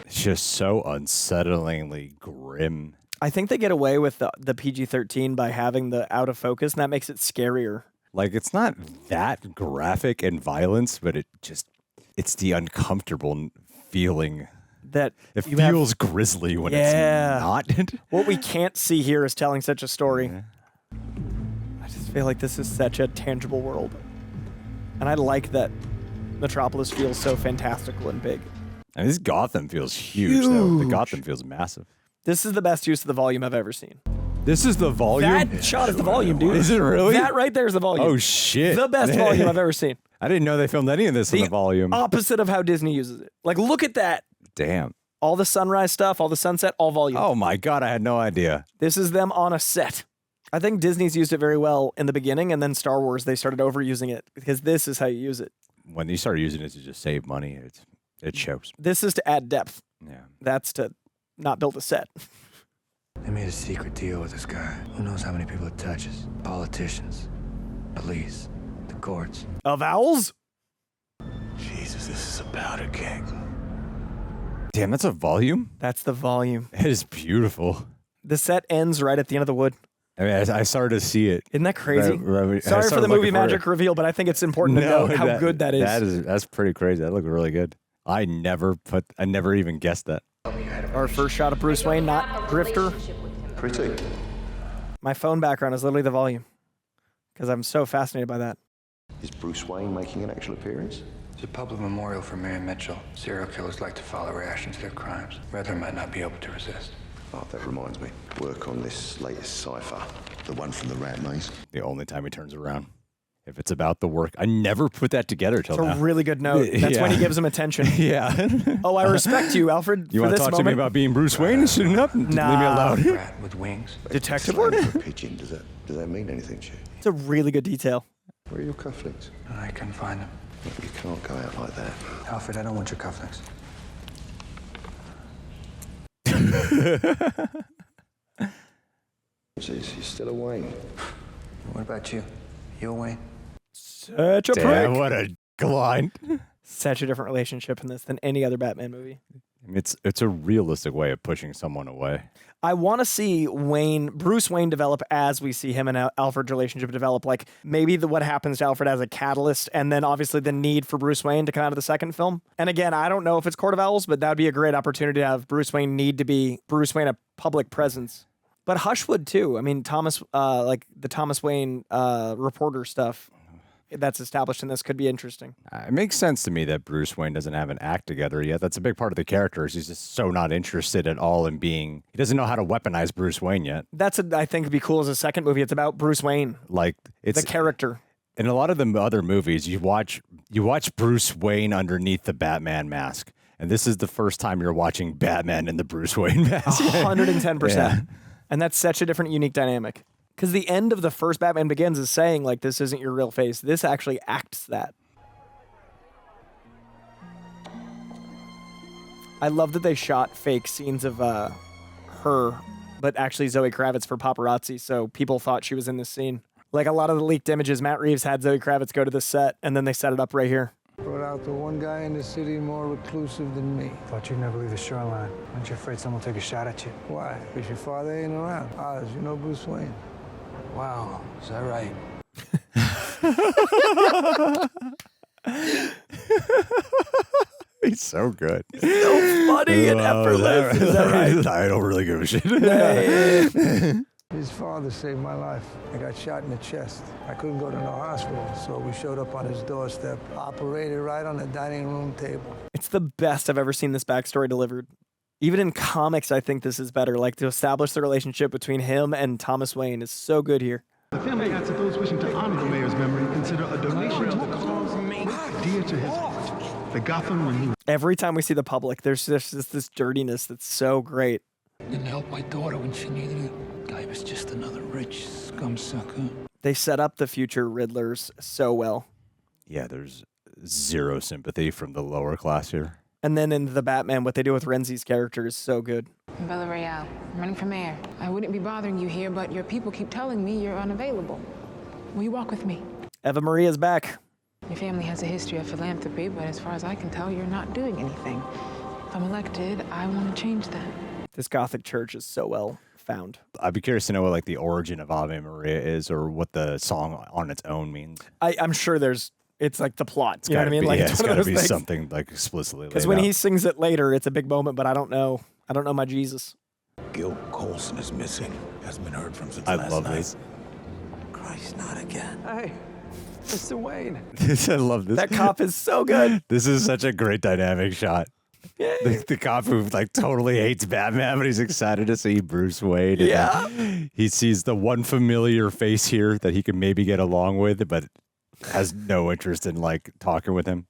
It's just so unsettlingly grim. I think they get away with the PG-13 by having the out of focus, and that makes it scarier. Like, it's not that graphic and violence, but it's the uncomfortable feeling that it feels grisly when it's not. What we can't see here is telling such a story. Yeah. I just feel like this is such a tangible world. And I like that Metropolis feels so fantastical and big. And this Gotham feels huge, though. The Gotham feels massive. This is the best use of the volume I've ever seen. This is the volume? That shot is the volume, dude. Is it really? That right there is the volume. Oh, shit. The best volume I've ever seen. I didn't know they filmed any of this in the volume. Opposite of how Disney uses it. Like, look at that. Damn. All the sunrise stuff, all the sunset, all volume. Oh, my God. I had no idea. This is them on a set. I think Disney's used it very well in the beginning, and then Star Wars, they started overusing it because this is how you use it. When you start using it to just save money, it shows. This is to add depth. Yeah. That's to not build a set. They made a secret deal with this guy. Who knows how many people it touches? Politicians, police, the courts. Of owls? Jesus, this is a powder keg. Damn, that's a volume? That's the volume. It is beautiful. The set ends right at the end of the wood. I mean, I started to see it. Isn't that crazy? Sorry for the movie magic reveal, but I think it's important to note how good that is. That's pretty crazy. That looked really good. I never even guessed that. Our first shot of Bruce Wayne, not Grifter. Pretty. My phone background is literally the volume because I'm so fascinated by that. Is Bruce Wayne making an actual appearance? It's a public memorial for Mary Mitchell. Serial killers like to follow reaction to their crimes. Riddler might not be able to resist. Oh, that reminds me. Work on this latest cipher. The one from the rat maze. The only time he turns around. If it's about the work, I never put that together till now. It's a really good note. That's when he gives him attention. Yeah. Oh, I respect you, Alfred. You want to talk to me about being Bruce Wayne? Shouldn't up? Leave me alone. Rat with wings. Detective work? Pigeon. Does that mean anything to you? It's a really good detail. Where are your cufflinks? I couldn't find them. You can't go out like that. Alfred, I don't want your cufflinks. You're still a Wayne. What about you? You a Wayne? Such a prick. What a line. Such a different relationship in this than any other Batman movie. It's a realistic way of pushing someone away. I want to see Bruce Wayne develop as we see him and Alfred's relationship develop. Like maybe what happens to Alfred as a catalyst, and then obviously the need for Bruce Wayne to come out of the second film. And again, I don't know if it's Court of Owls, but that would be a great opportunity to have Bruce Wayne need to be Bruce Wayne, a public presence. But Hushwood too. I mean, like the Thomas Wayne reporter stuff that's established in this could be interesting. It makes sense to me that Bruce Wayne doesn't have an act together yet. That's a big part of the character. He's just so not interested at all in being. He doesn't know how to weaponize Bruce Wayne yet. I think would be cool as a second movie. It's about Bruce Wayne, like it's the character. In a lot of the other movies, you watch Bruce Wayne underneath the Batman mask, and this is the first time you're watching Batman in the Bruce Wayne mask. 110%. Yeah. And that's such a different, unique dynamic. Because the end of the first Batman Begins is saying, like, this isn't your real face. This actually acts that. I love that they shot fake scenes of her, but actually Zoe Kravitz for paparazzi, so people thought she was in this scene. Like a lot of the leaked images, Matt Reeves had Zoe Kravitz go to the set, and then they set it up right here. Brought out the one guy in the city more reclusive than me. Thought you'd never leave the shoreline. Aren't you afraid someone will take a shot at you? Why? Because your father ain't around. Oz, you know Bruce Wayne. Wow, is that right? He's so good. He's so funny and effortless. Is that right? I don't really give a shit. His father saved my life. I got shot in the chest. I couldn't go to no hospital, so we showed up on his doorstep, operated right on the dining room table. It's the best I've ever seen this backstory delivered. Even in comics, I think this is better. Like, to establish the relationship between him and Thomas Wayne is so good here. The family asks that those wishing to honor the mayor's memory consider a donation to the cause dear to his heart, the Gotham Renewal. Every time we see the public, there's just this dirtiness that's so great. Didn't help my daughter when she needed it. Guy was just another rich scum sucker. They set up the future Riddlers so well. Yeah, there's zero sympathy from the lower class here. And then in The Batman, what they do with Renzi's character is so good. Bella Reál, I'm running for mayor. I wouldn't be bothering you here, but your people keep telling me you're unavailable. Will you walk with me? Eva Maria's back. Your family has a history of philanthropy, but as far as I can tell, you're not doing anything. If I'm elected, I want to change that. This Gothic church is so well found. I'd be curious to know what like the origin of Ave Maria is, or what the song on its own means. I'm sure it's like the plot. You know what I mean? Like it's it's one gotta of those be things. something like explicitly. Because when he sings it later, it's a big moment, but I don't know. I don't know my Jesus. Gil Coulson is missing. Hasn't been heard from since I last love night. this. Christ, not again. Hey, Mr. Wayne. I love this. That cop is so good. This is such a great dynamic shot. The cop who like totally hates Batman, but he's excited to see Bruce Wayne. And Yeah. he sees the one familiar face here that he can maybe get along with, but has no interest in like talking with him.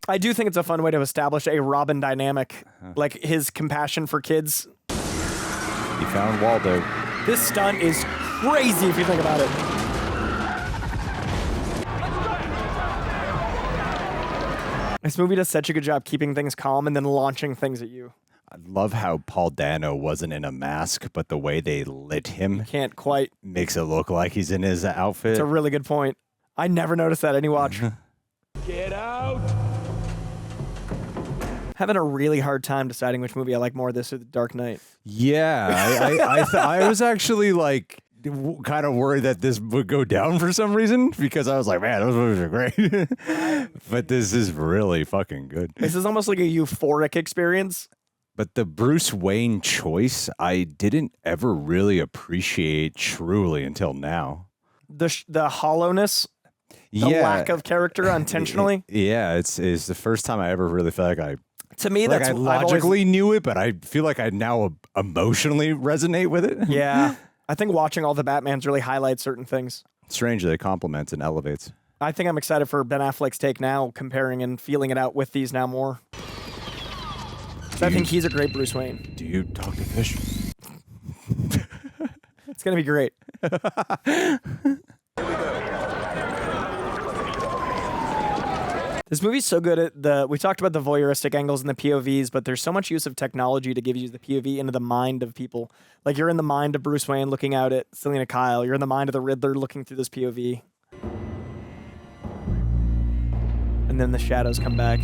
I do think it's a fun way to establish a Robin dynamic, like his compassion for kids. He found Waldo. This stunt is crazy if you think about it. This movie does such a good job keeping things calm and then launching things at you. I love how Paul Dano wasn't in a mask, but the way they lit him Can't quite. makes it look like he's in his outfit. It's a really good point. I never noticed that. Any watch. Get out! Having a really hard time deciding which movie I like more, this or The Dark Knight. Yeah, I was actually like kind of worried that this would go down for some reason because I was like, man, those movies are great. But this is really fucking good. This is almost like a euphoric experience. But the Bruce Wayne choice, I didn't ever really appreciate truly until now. The hollowness, the lack of character intentionally. Yeah, it's the first time I ever really felt like To me, like that's I logically knew it, but I feel like I now emotionally resonate with it. Yeah. I think watching all the Batmans really highlights certain things. Strangely, it complements and elevates. I think I'm excited for Ben Affleck's take now, comparing and feeling it out with these now more. I think he's a great Bruce Wayne. Do you talk to fish? It's going to be great. This movie's so good at we talked about the voyeuristic angles and the POVs, but there's so much use of technology to give you the POV into the mind of people. Like you're in the mind of Bruce Wayne looking out at Selina Kyle. You're in the mind of the Riddler looking through this POV. And then the shadows come back.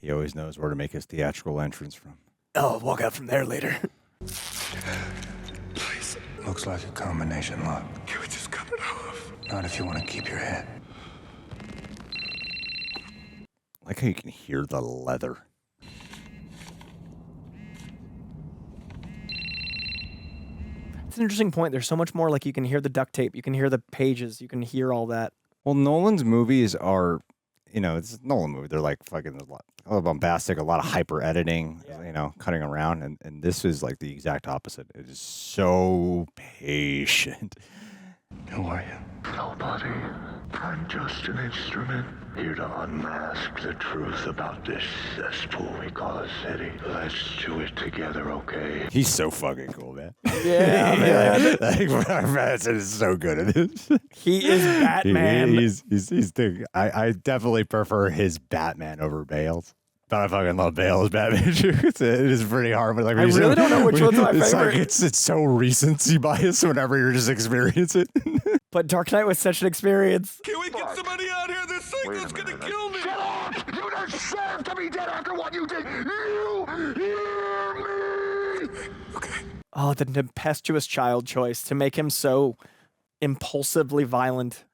He always knows where to make his theatrical entrance from. Oh, walk out from there later. Please. Looks like a combination lock. Can we just cut it off? Not if you want to keep your head. I like how you can hear the leather. It's an interesting point. There's so much more, like you can hear the duct tape, you can hear the pages, you can hear all that. Well, Nolan's movies are, it's a Nolan movie. They're like fucking a lot of bombastic, a lot of hyper editing, cutting around. And this is like the exact opposite. It is so patient. Who are you? Nobody. I'm just an instrument, here to unmask the truth about this cesspool we call a city. Let's do it together, okay? He's so fucking cool, man. Yeah, man. Pattinson is so good at this. He is Batman. He's the. I definitely prefer his Batman over Bale's. But I fucking love Bale's Batman. It is pretty hard. But like, I really don't know which one's my it's favorite. Like, it's so recency bias whenever you're just experiencing it. But Dark Knight was such an experience. Can we get somebody out here? This psycho's gonna kill me! Shut up! You deserve to be dead after what you did! You hear me? Okay. Oh, the tempestuous child choice to make him so impulsively violent.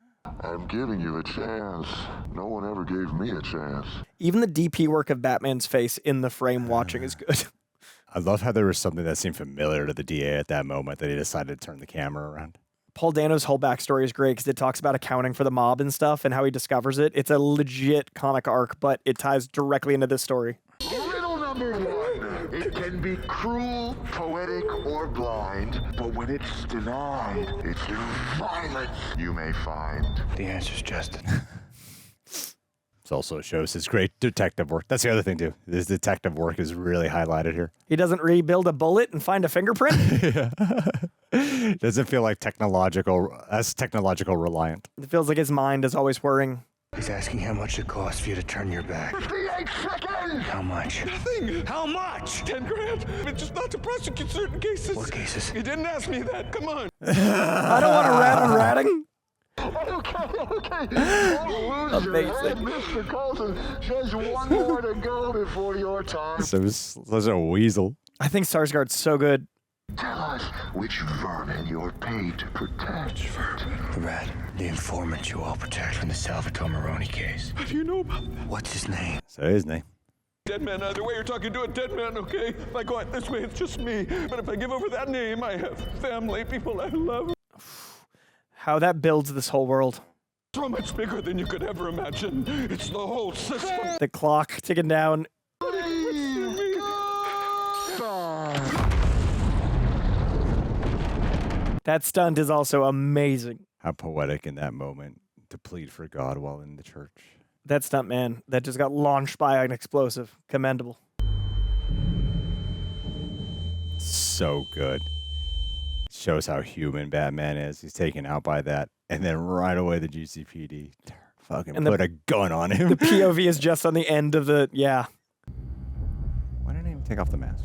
I'm giving you a chance. No one ever gave me a chance. Even the DP work of Batman's face in the frame watching is good. I love how there was something that seemed familiar to the DA at that moment that he decided to turn the camera around. Paul Dano's whole backstory is great because it talks about accounting for the mob and stuff and how he discovers it. It's a legit comic arc, but it ties directly into this story. Riddle number one. It can be cruel, poetic, or blind, but when it's denied, it's in violence you may find. The answer's Justin. This also shows his great detective work. That's the other thing, too. His detective work is really highlighted here. He doesn't rebuild a bullet and find a fingerprint? Doesn't feel like technological reliant. It feels like his mind is always whirring. He's asking how much it costs for you to turn your back. 58 seconds! How much? Nothing. How much? 10 grand. It's just not to prosecute certain cases. What cases? He didn't ask me that. Come on. I don't want to rat on ratting. Okay. Don't lose your head, Mr. Colton. Just one more to go before your time. So such a weasel. I think Skarsgård's so good. Tell us which vermin you're paid to protect. The rat, the informant you all protect from the Salvatore Maroni case. How do you know about that? What's his name? Say his name. Dead man, either way, you're talking to a dead man, okay? If I go out this way, it's just me. But if I give over that name, I have family, people I love. How that builds this whole world. So much bigger than you could ever imagine. It's the whole system. The clock ticking down. That stunt is also amazing. How poetic in that moment to plead for God while in the church. That stunt man that just got launched by an explosive. Commendable. So good. Shows how human Batman is. He's taken out by that. And then right away the GCPD fucking put a gun on him. The POV is just on the end of the, yeah. Why didn't he even take off the mask?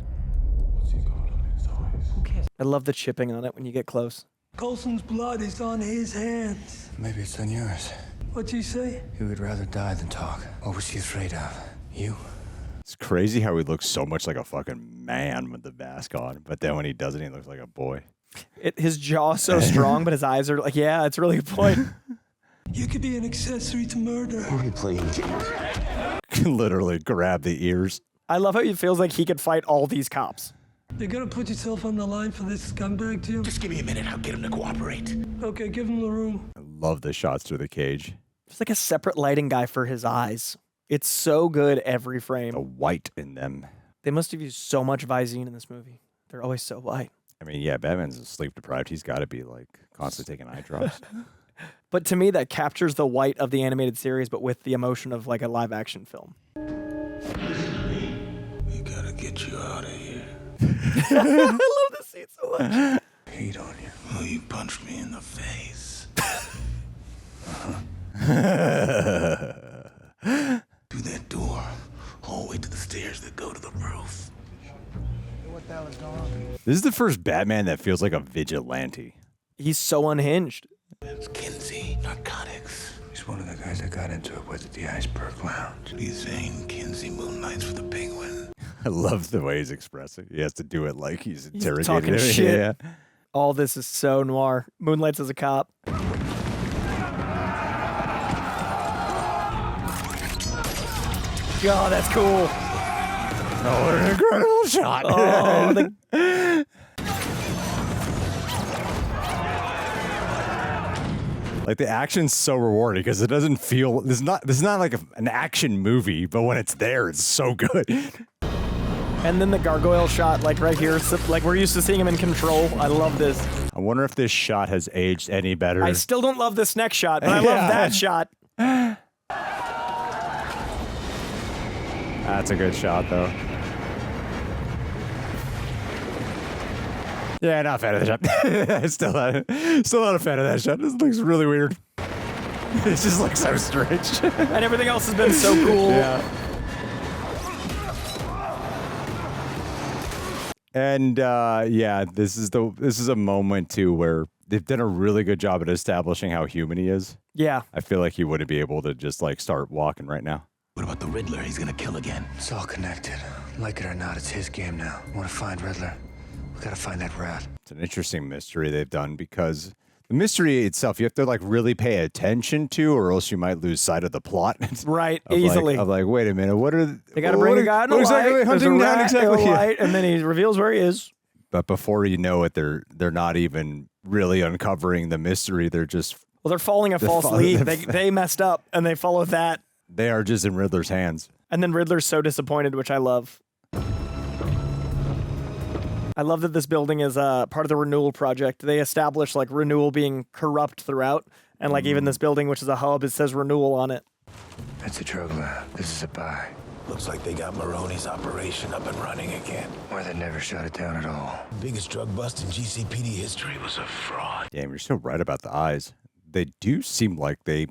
What's he got on his eyes? Who cares? I love the chipping on it when you get close. Coulson's blood is on his hands. Maybe it's on yours. What'd you say? He would rather die than talk. What was he afraid of? You? It's crazy how he looks so much like a fucking man with the mask on. But then when he doesn't, he looks like a boy. His jaw's so strong, but his eyes are like, yeah, it's a really good point. You could be an accessory to murder. Who are you playing, Jayme? Literally grab the ears. I love how it feels like he could fight all these cops. You're gonna put yourself on the line for this scumbag, Jim? Just give me a minute. I'll get him to cooperate. Okay, give him the room. I love the shots through the cage. There's like a separate lighting guy for his eyes. It's so good every frame. The white in them. They must have used so much Visine in this movie. They're always so white. I mean, yeah, Batman's sleep deprived. He's got to be like constantly taking eye drops. But to me, that captures the white of the animated series, but with the emotion of like a live action film. We gotta get you out of here. I love this scene so much. Heat on you. Well, you punched me in the face. Through that door, all the way to the stairs that go to the roof. What the hell is going on? This is the first Batman that feels like a vigilante. He's so unhinged. It's Kinsey, narcotics. He's one of the guys that got into it with at the Iceberg Lounge. He's saying Kinsey moonlights for the Penguin. I love the way he's expressing. He has to do it like he's interrogating talking him. shit. Yeah. All this is so noir. Moonlights as a cop. God, that's cool. Oh, what an incredible shot. Oh, like the action's so rewarding because it doesn't feel this is not like an action movie, but when it's there, it's so good. And then the gargoyle shot, like right here, like we're used to seeing him in Control. I love this. I wonder if this shot has aged any better. I still don't love this next shot, but I love that shot. That's a good shot, though. Yeah, not a fan of that shot. still not a fan of that shot. This looks really weird. It just looks so strange. And everything else has been so cool. Yeah. And yeah, this is a moment too where they've done a really good job at establishing how human he is. Yeah. I feel like he wouldn't be able to just like start walking right now. What about the Riddler? He's gonna kill again. It's all connected. Like it or not, it's his game now. Want to find Riddler? We gotta find that rat. It's an interesting mystery they've done because the mystery itself you have to like really pay attention to, or else you might lose sight of the plot. Right, easily. I'm like, wait a minute, what are they got to bring a guy in a light, hunting down exactly light, and then he reveals where he is. But before you know it, they're not even really uncovering the mystery. They're just they're following a false lead. They messed up and they followed that. They are just in Riddler's hands. And then Riddler's so disappointed, which I love. I love that this building is part of the renewal project. They establish like renewal being corrupt throughout. And like even this building, which is a hub, it says renewal on it. It's a drug lab. This is a buy. Looks like they got Maroney's operation up and running again. Or they never shut it down at all. Biggest drug bust in GCPD history was a fraud. Damn, you're so right about the eyes. They do seem like they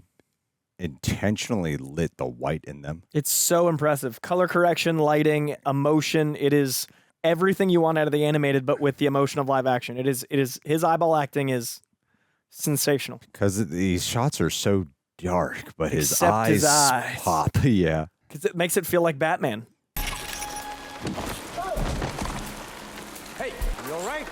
intentionally lit the white in them. It's so impressive. Color correction, lighting, emotion. It is everything you want out of the animated, but with the emotion of live action. It is his eyeball acting is sensational. Because these shots are so dark, but his Except eyes his eyes. pop. Yeah. Because it makes it feel like Batman. Hey, you all right?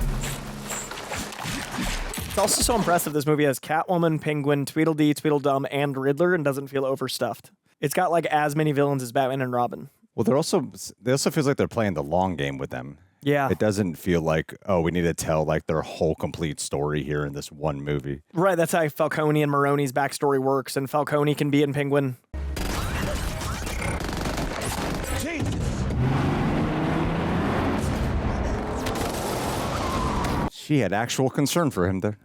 It's also so impressive this movie has Catwoman, Penguin, Tweedledee, Tweedledum, and Riddler and doesn't feel overstuffed. It's got like as many villains as Batman and Robin. Well, they also feels like they're playing the long game with them. Yeah. It doesn't feel like, oh, we need to tell like their whole complete story here in this one movie. Right, that's how Falcone and Maroney's backstory works, and Falcone can be in Penguin. She had actual concern for him there.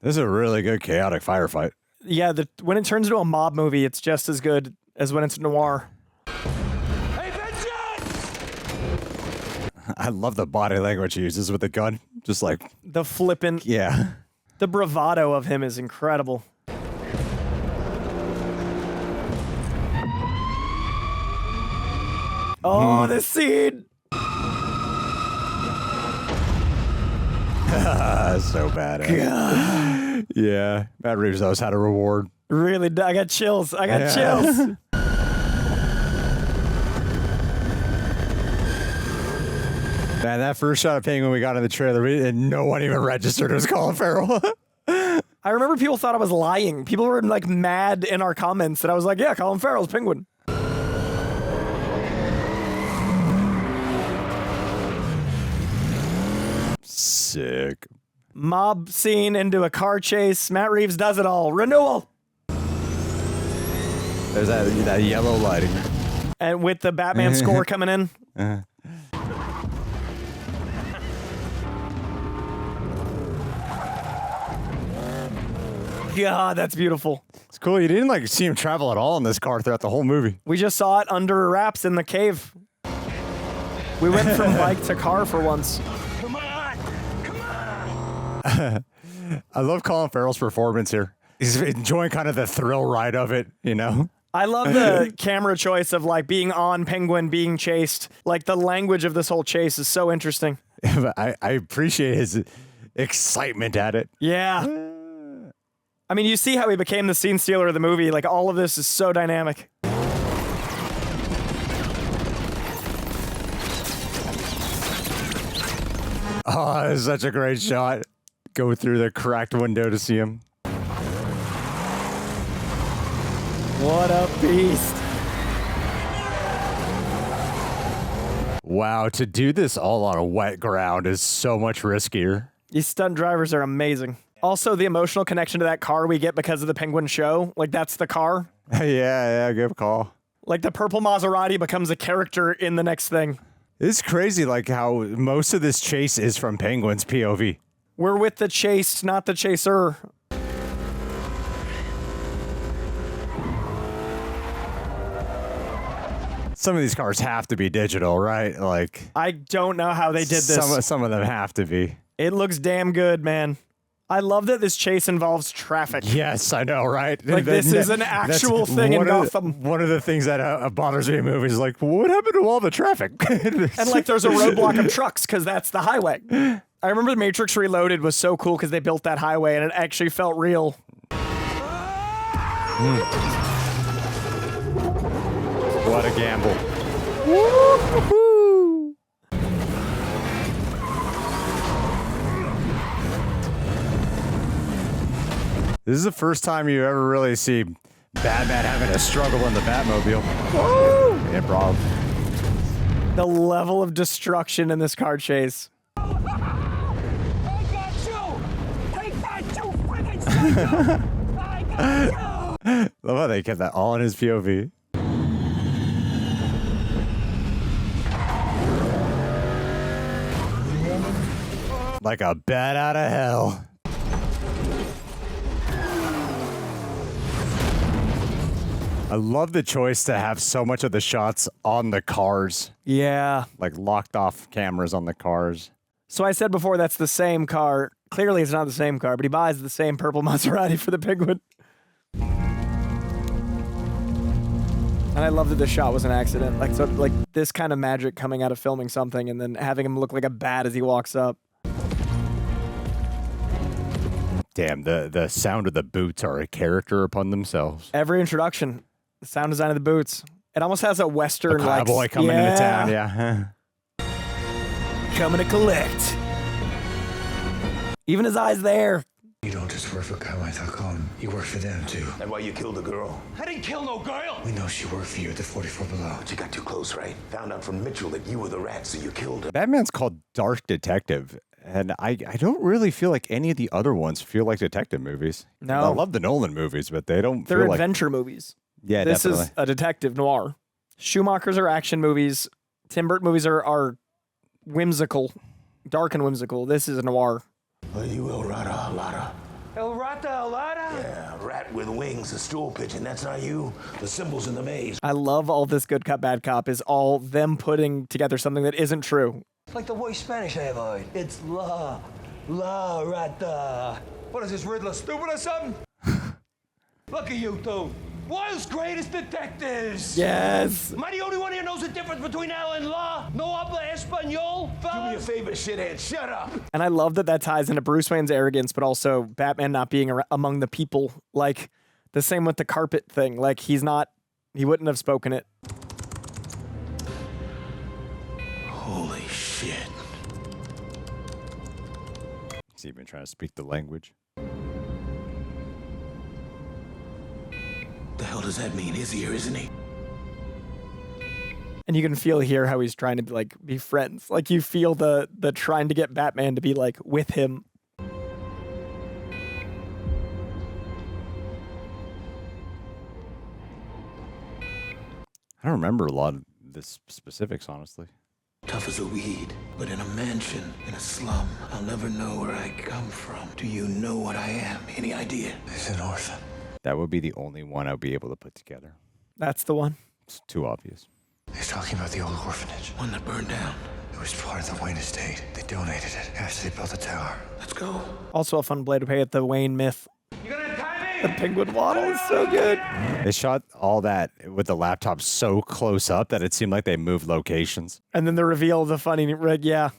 This is a really good chaotic firefight. Yeah, when it turns into a mob movie, it's just as good as when it's noir. I love the body language he uses with the gun. Just like the flippant. Yeah. The bravado of him is incredible. Oh, this scene. So badass. Yeah. Matt Reeves knows how to reward. Really, I got chills. I got chills. Man, that first shot of Penguin we got in the trailer, and no one even registered it was Colin Farrell. I remember people thought I was lying. People were like mad in our comments that I was like, yeah, Colin Farrell's Penguin. Sick. Mob scene into a car chase. Matt Reeves does it all. Renewal. There's that yellow lighting. And with the Batman score coming in. God, that's beautiful. It's cool. You didn't like see him travel at all in this car throughout the whole movie. We just saw it under wraps in the cave. We went from bike to car for once. Come on! Come on! I love Colin Farrell's performance here. He's enjoying kind of the thrill ride of it, you know? I love the camera choice of like being on Penguin, being chased. Like the language of this whole chase is so interesting. I appreciate his excitement at it. Yeah. I mean, you see how he became the scene stealer of the movie. Like all of this is so dynamic. Oh, it's such a great shot. Go through the cracked window to see him. What a beast. Wow, to do this all on a wet ground is so much riskier. These stunt drivers are amazing. Also, the emotional connection to that car we get because of the Penguin show. Like, that's the car. Yeah, good call. Like, the purple Maserati becomes a character in the next thing. It's crazy, like, how most of this chase is from Penguin's POV. We're with the chased, not the chaser. Some of these cars have to be digital, right? Like, I don't know how they did this. Some of them have to be. It looks damn good, man. I love that this chase involves traffic. Yes, I know, right? Like, this is an actual thing in Gotham. One of the things that bothers me in movies is like, what happened to all the traffic? And like, there's a roadblock of trucks because that's the highway. I remember The Matrix Reloaded was so cool because they built that highway and it actually felt real. What a gamble. Woo-hoo. This is the first time you ever really see Batman having a struggle in the Batmobile. Woo! Improv. The level of destruction in this car chase. I got you! Take that, you friggin' psycho! I got you! Love how they kept that all in his POV. Like a bat out of hell. I love the choice to have so much of the shots on the cars. Yeah. Like locked off cameras on the cars. So I said before that's the same car. Clearly it's not the same car, but he buys the same purple Maserati for the Penguin. And I love that the shot was an accident. Like, so, like this kind of magic coming out of filming something and then having him look like a bat as he walks up. Damn, the sound of the boots are a character upon themselves. Every introduction, the sound design of the boots. It almost has a Western, a cowboy coming into town, yeah. Coming to collect. Even his eyes there. You don't just work for Carmine Falcone. You work for them, too. That's why you killed the girl. I didn't kill no girl. We know she worked for you at the 44 Below. But you got too close, right? Found out from Mitchell that you were the rat, so you killed her. Batman's called Dark Detective. And I don't really feel like any of the other ones feel like detective movies. No. I love the Nolan movies, but they don't They're feel like... adventure movies. Yeah, this definitely. is a detective noir. Schumacher's are action movies. Tim Burton movies are whimsical, dark and whimsical. This is a noir. Are you El Rata Alada? El Rata Alada? Yeah, rat with wings, a stool pigeon. That's not you. The symbols in the maze. I love all this good cop, bad cop is all them putting together something that isn't true. Like the voice Spanish I have heard. It's La Rata. What is this, Riddler, stupid or something? Look at you two. World's greatest detectives. Yes. Am I the only one here knows the difference between Al and La? No habla español, Do me a favor, shithead. Shut up. And I love that ties into Bruce Wayne's arrogance, but also Batman not being among the people. Like the same with the carpet thing. Like he wouldn't have spoken it. Holy shit. He's even trying to speak the language. The hell does that mean? His ear, isn't he? And you can feel here how he's trying to like be friends. Like you feel the trying to get Batman to be like with him. I don't remember a lot of the specifics, honestly. Tough as a weed, but in a mansion, in a slum. I'll never know where I come from. Do you know what I am? Any idea? He's an orphan. That would be the only one I'd be able to put together. That's the one. It's too obvious. He's talking about the old orphanage. One that burned down. It was part of the Wayne estate. They donated it after they built the tower. Let's go. Also a fun play to pay at the Wayne myth. You gonna tie me? The penguin waddle is so good. They shot all that with the laptop so close up that it seemed like they moved locations. And then the reveal of the funny rig, yeah.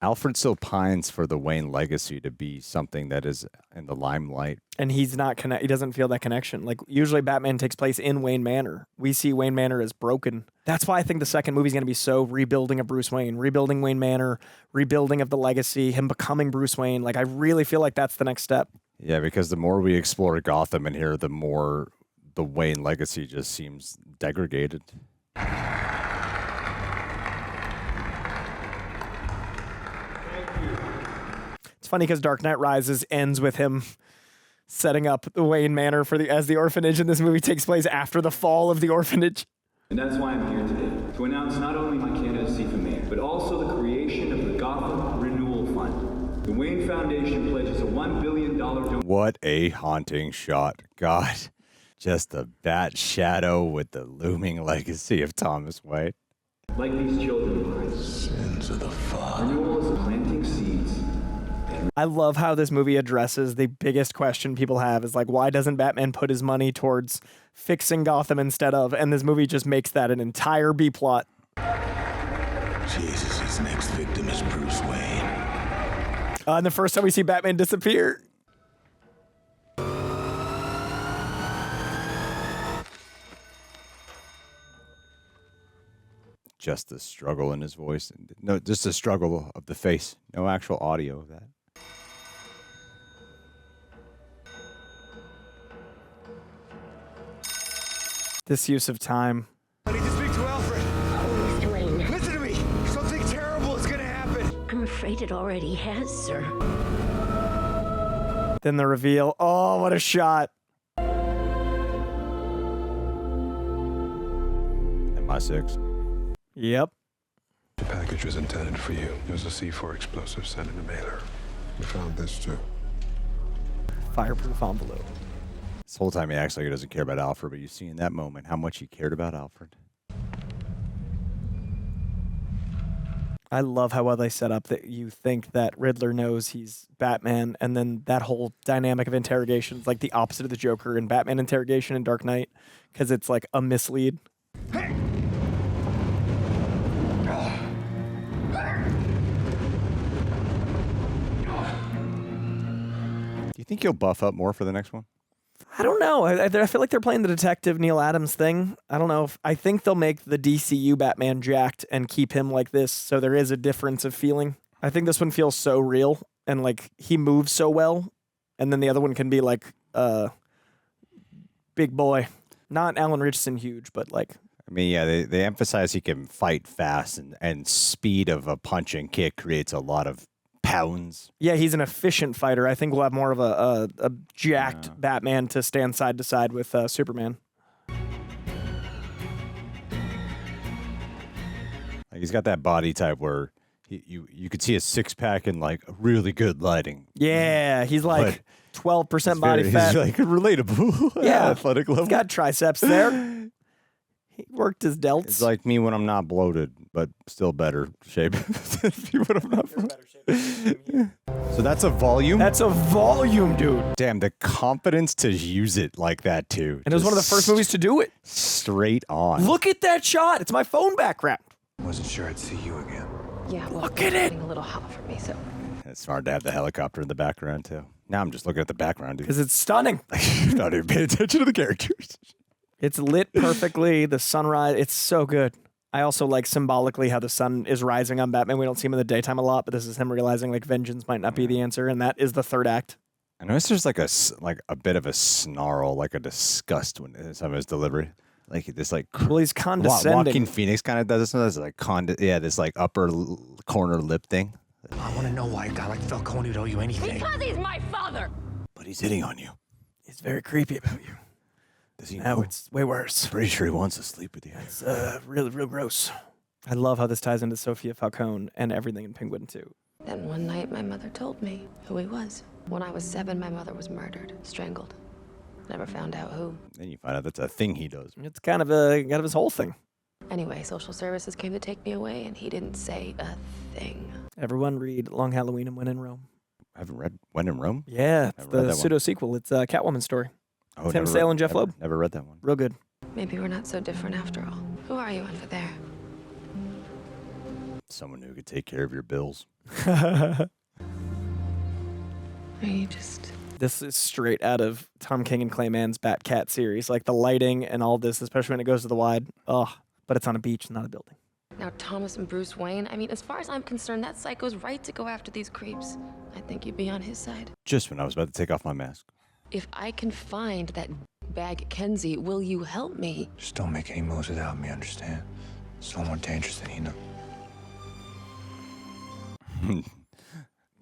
Alfred still pines for the Wayne legacy to be something that is in the limelight. And he's not he doesn't feel that connection. Like usually Batman takes place in Wayne Manor. We see Wayne Manor as broken. That's why I think the second movie is going to be so rebuilding of Bruce Wayne, rebuilding Wayne Manor, rebuilding of the legacy, him becoming Bruce Wayne. Like I really feel like that's the next step. Yeah, because the more we explore Gotham in here, the more the Wayne legacy just seems degraded. It's funny because Dark Knight Rises ends with him setting up the Wayne Manor as the orphanage, and this movie takes place after the fall of the orphanage. And that's why I'm here today, to announce not only my candidacy for mayor, but also the creation of the Gotham Renewal Fund. The Wayne Foundation pledges a $1 billion donation. What a haunting shot. God, just the bat shadow with the looming legacy of Thomas Wayne. Like these children, Sins of the father. Renewal is planting seeds. I love how this movie addresses the biggest question people have is like, why doesn't Batman put his money towards fixing Gotham instead of? And this movie just makes that an entire B plot. Jesus, his next victim is Bruce Wayne. And the first time we see Batman disappear. Just the struggle in his voice. No, just the struggle of the face. No actual audio of that. This use of time. I need to speak to Alfred. Oh, Mr. Wayne. Listen to me. Something terrible is gonna happen. I'm afraid it already has, sir. Then the reveal. Oh, what a shot. MI6. Yep. The package was intended for you. It was a C4 explosive sent in a mailer. We found this too. Fireproof envelope. This whole time he acts like he doesn't care about Alfred, but you see in that moment how much he cared about Alfred. I love how well they set up that you think that Riddler knows he's Batman, and then that whole dynamic of interrogation is like the opposite of the Joker in Batman interrogation in Dark Knight, because it's like a mislead. Do you think he'll buff up more for the next one? I don't know. I feel like they're playing the detective Neil Adams thing. I don't know. I think they'll make the DCU Batman jacked and keep him like this, so there is a difference of feeling. I think this one feels so real, and like he moves so well, and then the other one can be like big boy. Not Alan Richardson huge, but like... I mean, yeah, they emphasize he can fight fast, and speed of a punch and kick creates a lot of pounds. Yeah, he's an efficient fighter. I think we'll have more of a jacked Batman to stand side to side with Superman. Like he's got that body type where you could see a six pack in like really good lighting. Yeah, he's like 12% body fat. He's like relatable. Yeah, athletic level. He's got triceps there. He worked his delts. It's like me when I'm not bloated, but still better shape. When I'm not So that's a volume? That's a volume, dude. Damn, the confidence to use it like that, too. And it was one of the first movies to do it. Straight on. Look at that shot. It's my phone background. Wasn't sure I'd see you again. Yeah, look at it. Getting a little hot for me, so. It's hard to have the helicopter in the background, too. Now I'm just looking at the background, dude. Because it's stunning. I'm not even paying attention to the characters. It's lit perfectly. The sunrise, it's so good. I also like symbolically how the sun is rising on Batman. We don't see him in the daytime a lot, but this is him realizing like vengeance might not be the answer, and that is the third act. I noticed there's like a bit of a snarl, like a disgust when some of his delivery. Like this, like well, he's condescending. Joaquin Phoenix kind of does this. It's like this like upper corner lip thing. I want to know why a guy like Falcone would owe you anything. Because he's my father. But he's hitting on you. He's very creepy about you. Does he know? It's way worse. Pretty sure he wants to sleep with you. It's real gross. I love how this ties into Sophia Falcone and everything in Penguin too. Then one night, my mother told me who he was. When I was 7, my mother was murdered, strangled. Never found out who. Then you find out that's a thing he does. It's kind of his whole thing. Anyway, social services came to take me away, and he didn't say a thing. Everyone read Long Halloween and When in Rome. I haven't read When in Rome? Yeah, it's the pseudo-sequel. It's a Catwoman story. Oh, Tim Sale and Jeff Loeb. Never read that one. Real good. Maybe we're not so different after all. Who are you over there? Someone who could take care of your bills. Are you just... This is straight out of Tom King and Clay Mann's Bat-Cat series. Like the lighting and all this, especially when it goes to the wide. Oh, but it's on a beach, not a building. Now, Thomas and Bruce Wayne, I mean, as far as I'm concerned, that psycho's right to go after these creeps. I think you'd be on his side. Just when I was about to take off my mask. If I can find that bag Kenzie, will you help me? Just don't make any moves without me, understand? It's no more dangerous than you know.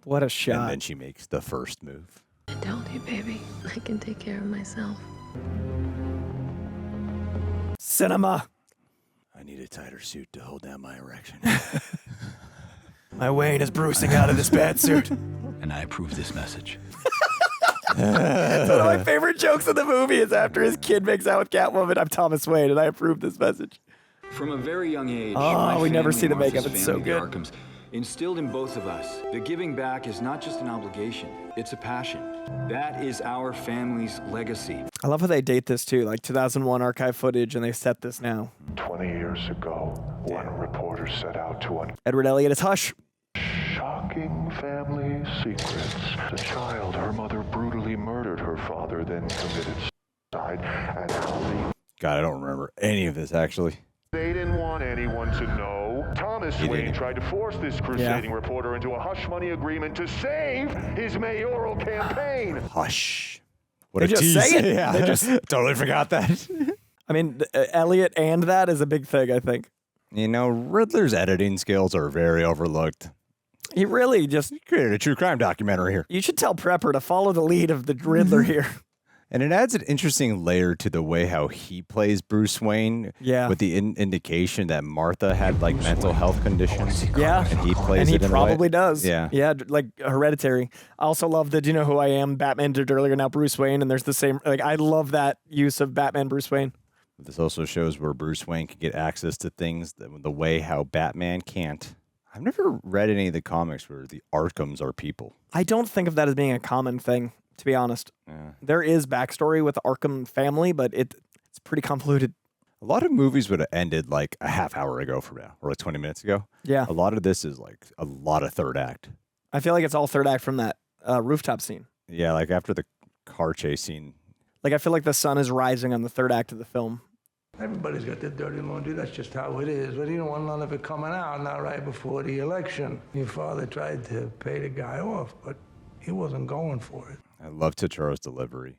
What a shot. And then she makes the first move. I told you, baby. I can take care of myself. Cinema. I need a tighter suit to hold down my erection. My Wayne is bruising out of this bad suit. And I approve this message. One of my favorite jokes in the movie is after his kid makes out with Catwoman, I'm Thomas Wayne, and I approve this message. From a very young age, we never see the makeup. It's so good. Arkham's instilled in both of us that giving back is not just an obligation, it's a passion. That is our family's legacy. I love how they date this too, like 2001 archive footage, and they set this now. 20 years ago, one reporter set out to Edward Elliot is Hush. Shocking family secrets. The child, her mother brutally murdered her father, then committed suicide. And how they... God, I don't remember any of this, actually. They didn't want anyone to know. Thomas Wayne tried to force this crusading reporter into a hush money agreement to save his mayoral campaign. Hush. What They a just tease. say it. Yeah, They just totally forgot that. I mean, Elliot and that is a big thing, I think. You know, Riddler's editing skills are very overlooked. He really just created a true crime documentary here. You should tell Prepper to follow the lead of the Riddler here. And it adds an interesting layer to the way how he plays Bruce Wayne. Yeah. With the indication that Martha had like mental health conditions. Yeah. And he plays and he it in a way. probably does. Yeah. Yeah, like Hereditary. I also love the Do You Know Who I Am? Batman did earlier, now Bruce Wayne, and there's the same, like, I love that use of Batman, Bruce Wayne. This also shows where Bruce Wayne can get access to things the way how Batman can't. I've never read any of the comics where the Arkhams are people. I don't think of that as being a common thing, to be honest. Yeah. There is backstory with the Arkham family, but it's pretty convoluted. A lot of movies would have ended like a half hour ago from now, or like 20 minutes ago. Yeah. A lot of this is like a lot of third act. I feel like it's all third act from that rooftop scene. Yeah, like after the car chase scene. Like, I feel like the sun is rising on the third act of the film. Everybody's got their dirty laundry. That's just how it is. But you don't want none of it coming out, not right before the election. Your father tried to pay the guy off, but he wasn't going for it. I love Turturro's delivery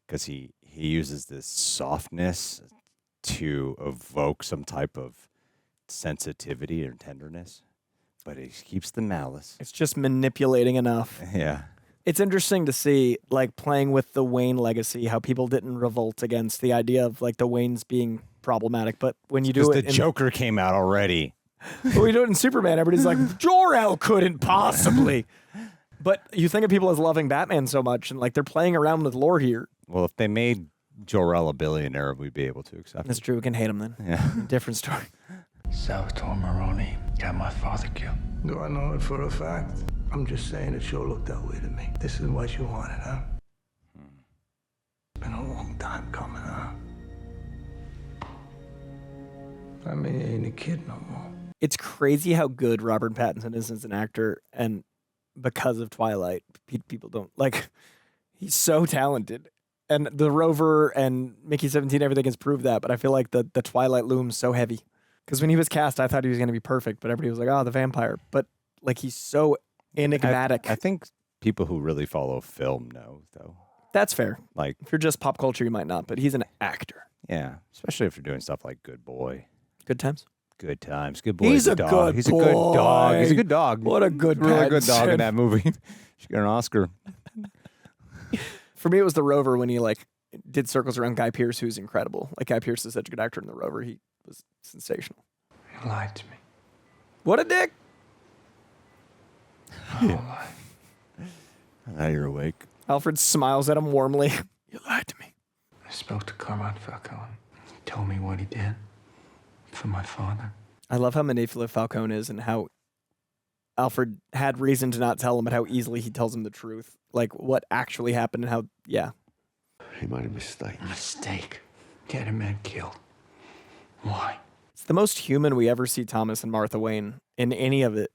because he uses this softness to evoke some type of sensitivity or tenderness, but he keeps the malice. It's just manipulating enough. Yeah. It's interesting to see, like, playing with the Wayne legacy, how people didn't revolt against the idea of, like, the Waynes being problematic. But when you do it, the Joker came out already. When you do it in Superman, everybody's like, Jor-El couldn't possibly. But you think of people as loving Batman so much, and like they're playing around with lore here. Well, if they made Jor-El a billionaire, we'd be able to accept That's it. true. We can hate him then. Yeah. Different story. Salvatore Maroni got my father killed. Do I know it for a fact? I'm just saying it sure looked that way to me. This is what you wanted, huh? It's been a long time coming, huh? I mean, you ain't a kid no more. It's crazy how good Robert Pattinson is as an actor, and because of Twilight, people don't like. He's so talented, and The Rover and Mickey 17, everything has proved that. But I feel like the Twilight looms so heavy because when he was cast, I thought he was going to be perfect, but everybody was like, "Oh, the vampire." But like, he's so enigmatic. I think people who really follow film know, though. That's fair. Like, if you're just pop culture, you might not, but he's an actor. Yeah, especially if you're doing stuff like Good Boy. Good Times. Good Times. Good Boy. He's a dog. good He's a good dog. He's a good dog. What a good really good dog in Pattinson. that movie. She got an Oscar. For me, it was The Rover when he like did circles around Guy Pearce, who's incredible. Like Guy Pearce is such a good actor in The Rover. He was sensational. You lied to me. What a dick. Now you're awake. Alfred smiles at him warmly. You lied to me. I spoke to Carmine Falcone. He told me what he did for my father. I love how manipulative Falcone is and how Alfred had reason to not tell him, but how easily he tells him the truth. Like what actually happened and how, yeah. He made a mistake. A mistake? Get a man killed. Why? It's the most human we ever see Thomas and Martha Wayne in any of it.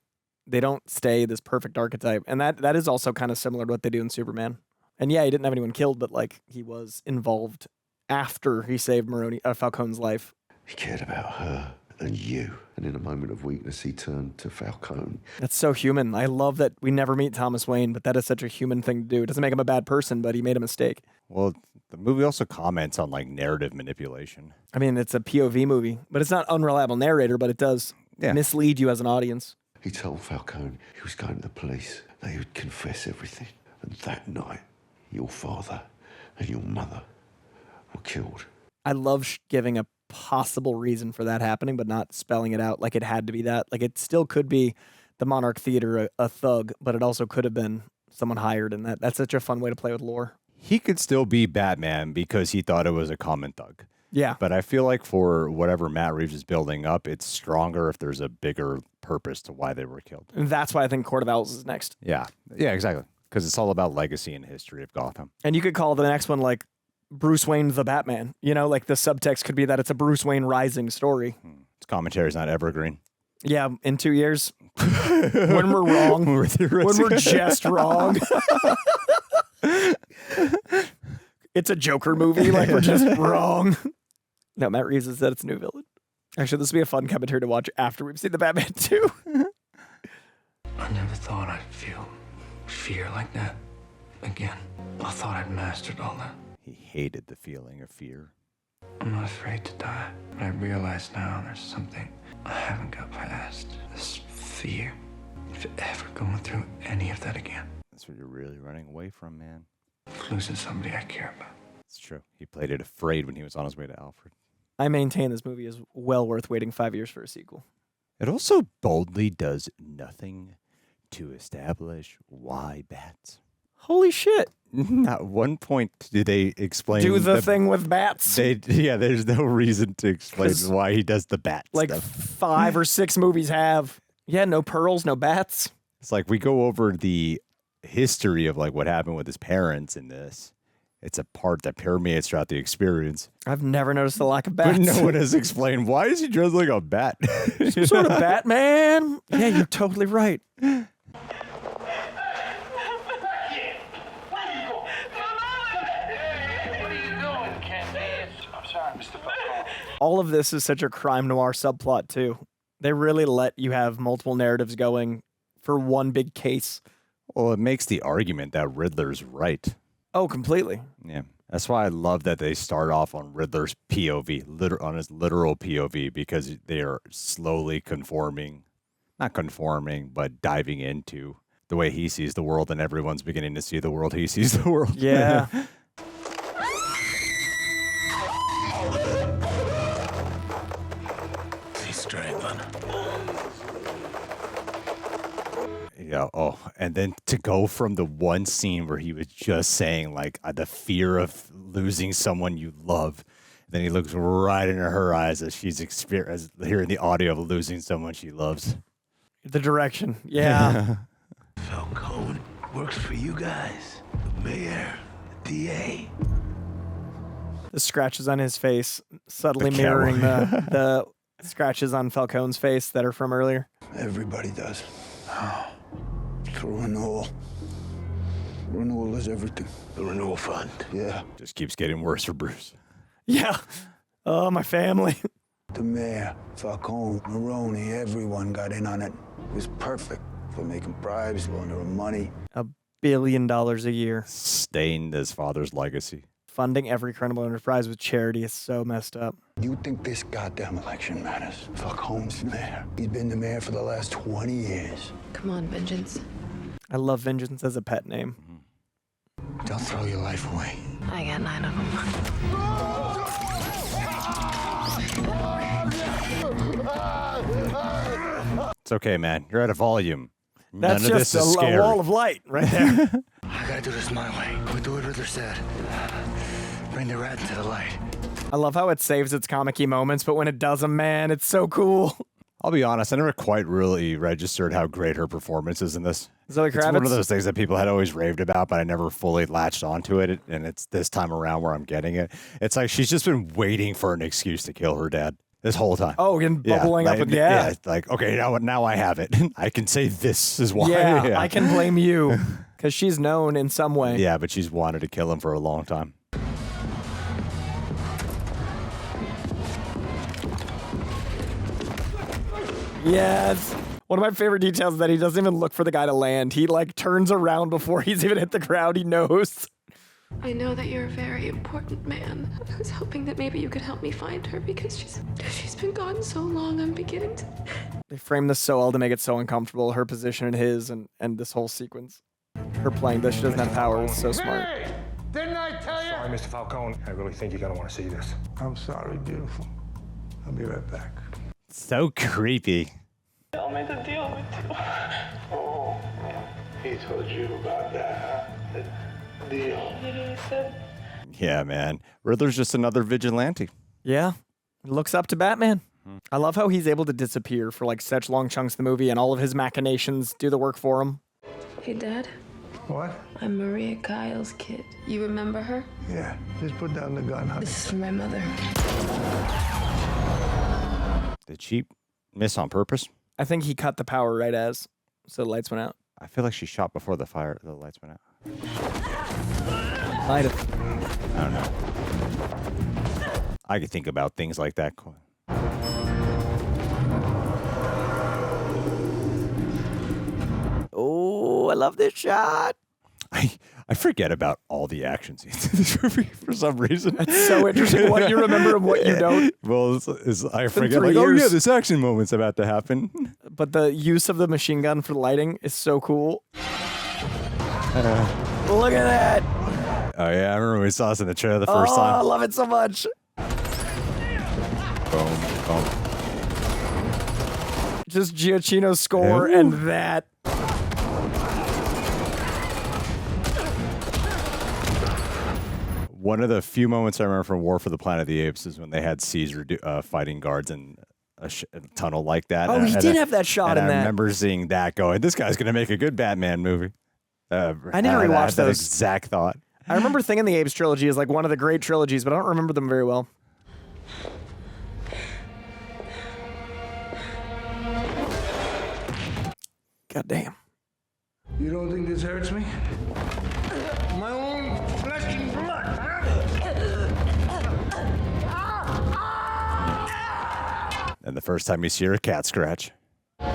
They don't stay this perfect archetype. And that is also kind of similar to what they do in Superman. And yeah, he didn't have anyone killed, but like he was involved after he saved Falcone's life. He cared about her and you. And in a moment of weakness, he turned to Falcone. That's so human. I love that we never meet Thomas Wayne, but that is such a human thing to do. It doesn't make him a bad person, but he made a mistake. Well, the movie also comments on like narrative manipulation. I mean, it's a POV movie, but it's not unreliable narrator, but it does mislead you as an audience. He told Falcone he was going to the police, that he would confess everything. And that night, your father and your mother were killed. I love giving a possible reason for that happening, but not spelling it out like it had to be that. Like it still could be the Monarch Theater, a thug, but it also could have been someone hired, and that's such a fun way to play with lore. He could still be Batman because he thought it was a common thug. Yeah. But I feel like for whatever Matt Reeves is building up, it's stronger if there's a bigger purpose to why they were killed. And that's why I think Court of Owls is next. Yeah. Yeah, exactly. Because it's all about legacy and history of Gotham. And you could call the next one like Bruce Wayne the Batman. You know, like the subtext could be that it's a Bruce Wayne rising story. His commentary is not evergreen. Yeah, in 2 years. When we're wrong. when we're just wrong. It's a Joker movie, like we're just wrong. No, Matt Reeves has said it's a new villain. Actually, this would be a fun commentary to watch after we've seen the Batman 2. I never thought I'd feel fear like that again. I thought I'd mastered all that. He hated the feeling of fear. I'm not afraid to die, but I realize now there's something I haven't got past. This fear of ever going through any of that again. That's what you're really running away from, man. Losing somebody I care about. It's true. He played it afraid when he was on his way to Alfred. I maintain this movie is well worth waiting 5 years for a sequel. It also boldly does nothing to establish why bats. Holy shit. At one point do they explain Do the thing with bats. There's no reason to explain why he does the bat Like stuff. 5 or 6 movies have. Yeah, no pearls, no bats. It's like we go over the history of like what happened with his parents in this. It's a part that permeates throughout the experience. I've never noticed the lack of bats. But no one has explained why is he dressed like a bat? Some sort of Batman. Yeah, you're totally right. All of this is such a crime noir subplot, too. They really let you have multiple narratives going for one big case. Well, it makes the argument that Riddler's right. Oh, completely. Yeah. That's why I love that they start off on Riddler's POV, on his literal POV, because they are slowly not conforming, but diving into the way he sees the world, and everyone's beginning to see the world he sees the world. Yeah. He's strangling. Yeah. Oh, and then to go from the one scene where he was just saying like the fear of losing someone you love, then he looks right into her eyes as she's hearing the audio of losing someone she loves. The direction. Yeah. Falcone works for you guys. The mayor, the DA. The scratches on his face, subtly mirroring the scratches on Falcone's face that are from earlier. Everybody does. For renewal. Renewal is everything. The renewal fund. Yeah. Just keeps getting worse for Bruce. Yeah. Oh, my family. The mayor, Falcone, Maroney, everyone got in on it. It was perfect for making bribes, laundering money. $1 billion a year. Stained his father's legacy. Funding every criminal enterprise with charity is so messed up. You think this goddamn election matters? Falcone's mayor. He's been the mayor for the last 20 years. Come on, Vengeance. I love Vengeance as a pet name. Don't throw your life away. I got 9 of them. It's okay, man. You're at a volume. That's None of just this is a scary. wall of light right there. I gotta do this my way. We do what Riddler said. Bring the rat into the light. I love how it saves its comic-y moments, but when it doesn't, man, it's so cool. I'll be honest, I never quite really registered how great her performance is in this. Zoe It's one of Kravitz? those things that people had always raved about, but I never fully latched onto it, and it's this time around where I'm getting it. It's like she's just been waiting for an excuse to kill her dad this whole time. Oh, and bubbling up with yeah. It's like, okay, now I have it. I can say this is why. Yeah, I can blame you because she's known in some way. Yeah, but she's wanted to kill him for a long time. Yes. One of my favorite details is that he doesn't even look for the guy to land. He like turns around before he's even hit the ground. He knows. I know that you're a very important man. I was hoping that maybe you could help me find her because she's been gone so long. I'm beginning to... They frame this so well to make it so uncomfortable. Her position and his and this whole sequence. Her playing this, she doesn't have power, was so smart. Hey! Didn't I tell you? Sorry, Mr. Falcone. I really think you're gonna want to see this. I'm sorry, beautiful. I'll be right back. So creepy. Tell me the deal with you. Oh, he told you about that, huh? The deal. He said... Yeah, man. Riddler's just another vigilante. Yeah. Looks up to Batman. I love how he's able to disappear for like such long chunks of the movie and all of his machinations do the work for him. Hey, Dad. What? I'm Maria Kyle's kid. You remember her? Yeah, just put down the gun, honey. This is for my mother. Did she miss on purpose? I think he cut the power right as, so the lights went out. I feel like she shot before the lights went out. Might have. I don't know. I could think about things like that. Oh, I love this shot. I forget about all the action scenes in this movie for some reason. It's so interesting what you remember and what you don't. Well, I forget, like, 3 oh years. yeah, this action moment's about to happen. But the use of the machine gun for lighting is so cool. Look at that. Oh yeah, I remember we saw this in the trailer the first time. I love it so much. Boom, boom. Just Giacchino's score and that. One of the few moments I remember from War for the Planet of the Apes is when they had Caesar fighting guards in a tunnel like that. Oh, he did have that shot in that. I remember seeing that going, this guy's going to make a good Batman movie. I need to rewatch that those. exact thought. I remember thinking the Apes trilogy is like one of the great trilogies, but I don't remember them very well. God damn. You don't think this hurts me? My own flesh and blood. And the first time you see a cat scratch. You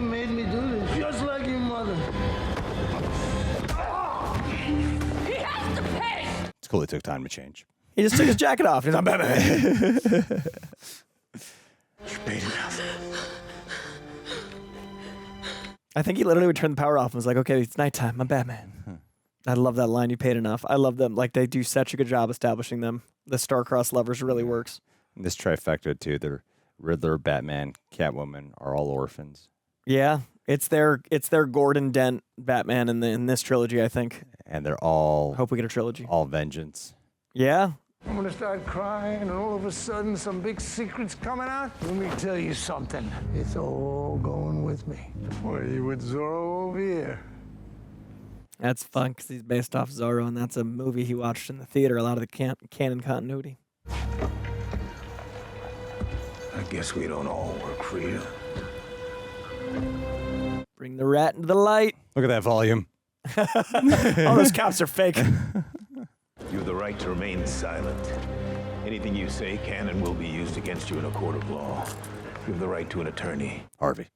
made me do this just like your mother. He has to pay! It's cool he took time to change. He just took his jacket off. He's not Batman. I think he literally would turn the power off and was like, okay, it's nighttime. I'm Batman. I love that line. You paid enough. I love them. Like, they do such a good job establishing them. The star-crossed lovers really works. And this trifecta, too. The Riddler, Batman, Catwoman are all orphans. Yeah. It's their Gordon Dent Batman in this trilogy, I think. And they're all... Hope we get a trilogy. All vengeance. Yeah. I'm gonna start crying, and all of a sudden, some big secret's coming out. Let me tell you something. It's all going with me. What are you with Zorro over here? That's fun because he's based off Zorro, and that's a movie he watched in the theater. A lot of the canon continuity. I guess we don't all work for you. Bring the rat into the light. Look at that volume. All those cops are fake. You have the right to remain silent. Anything you say can and will be used against you in a court of law. You have the right to an attorney. Harvey.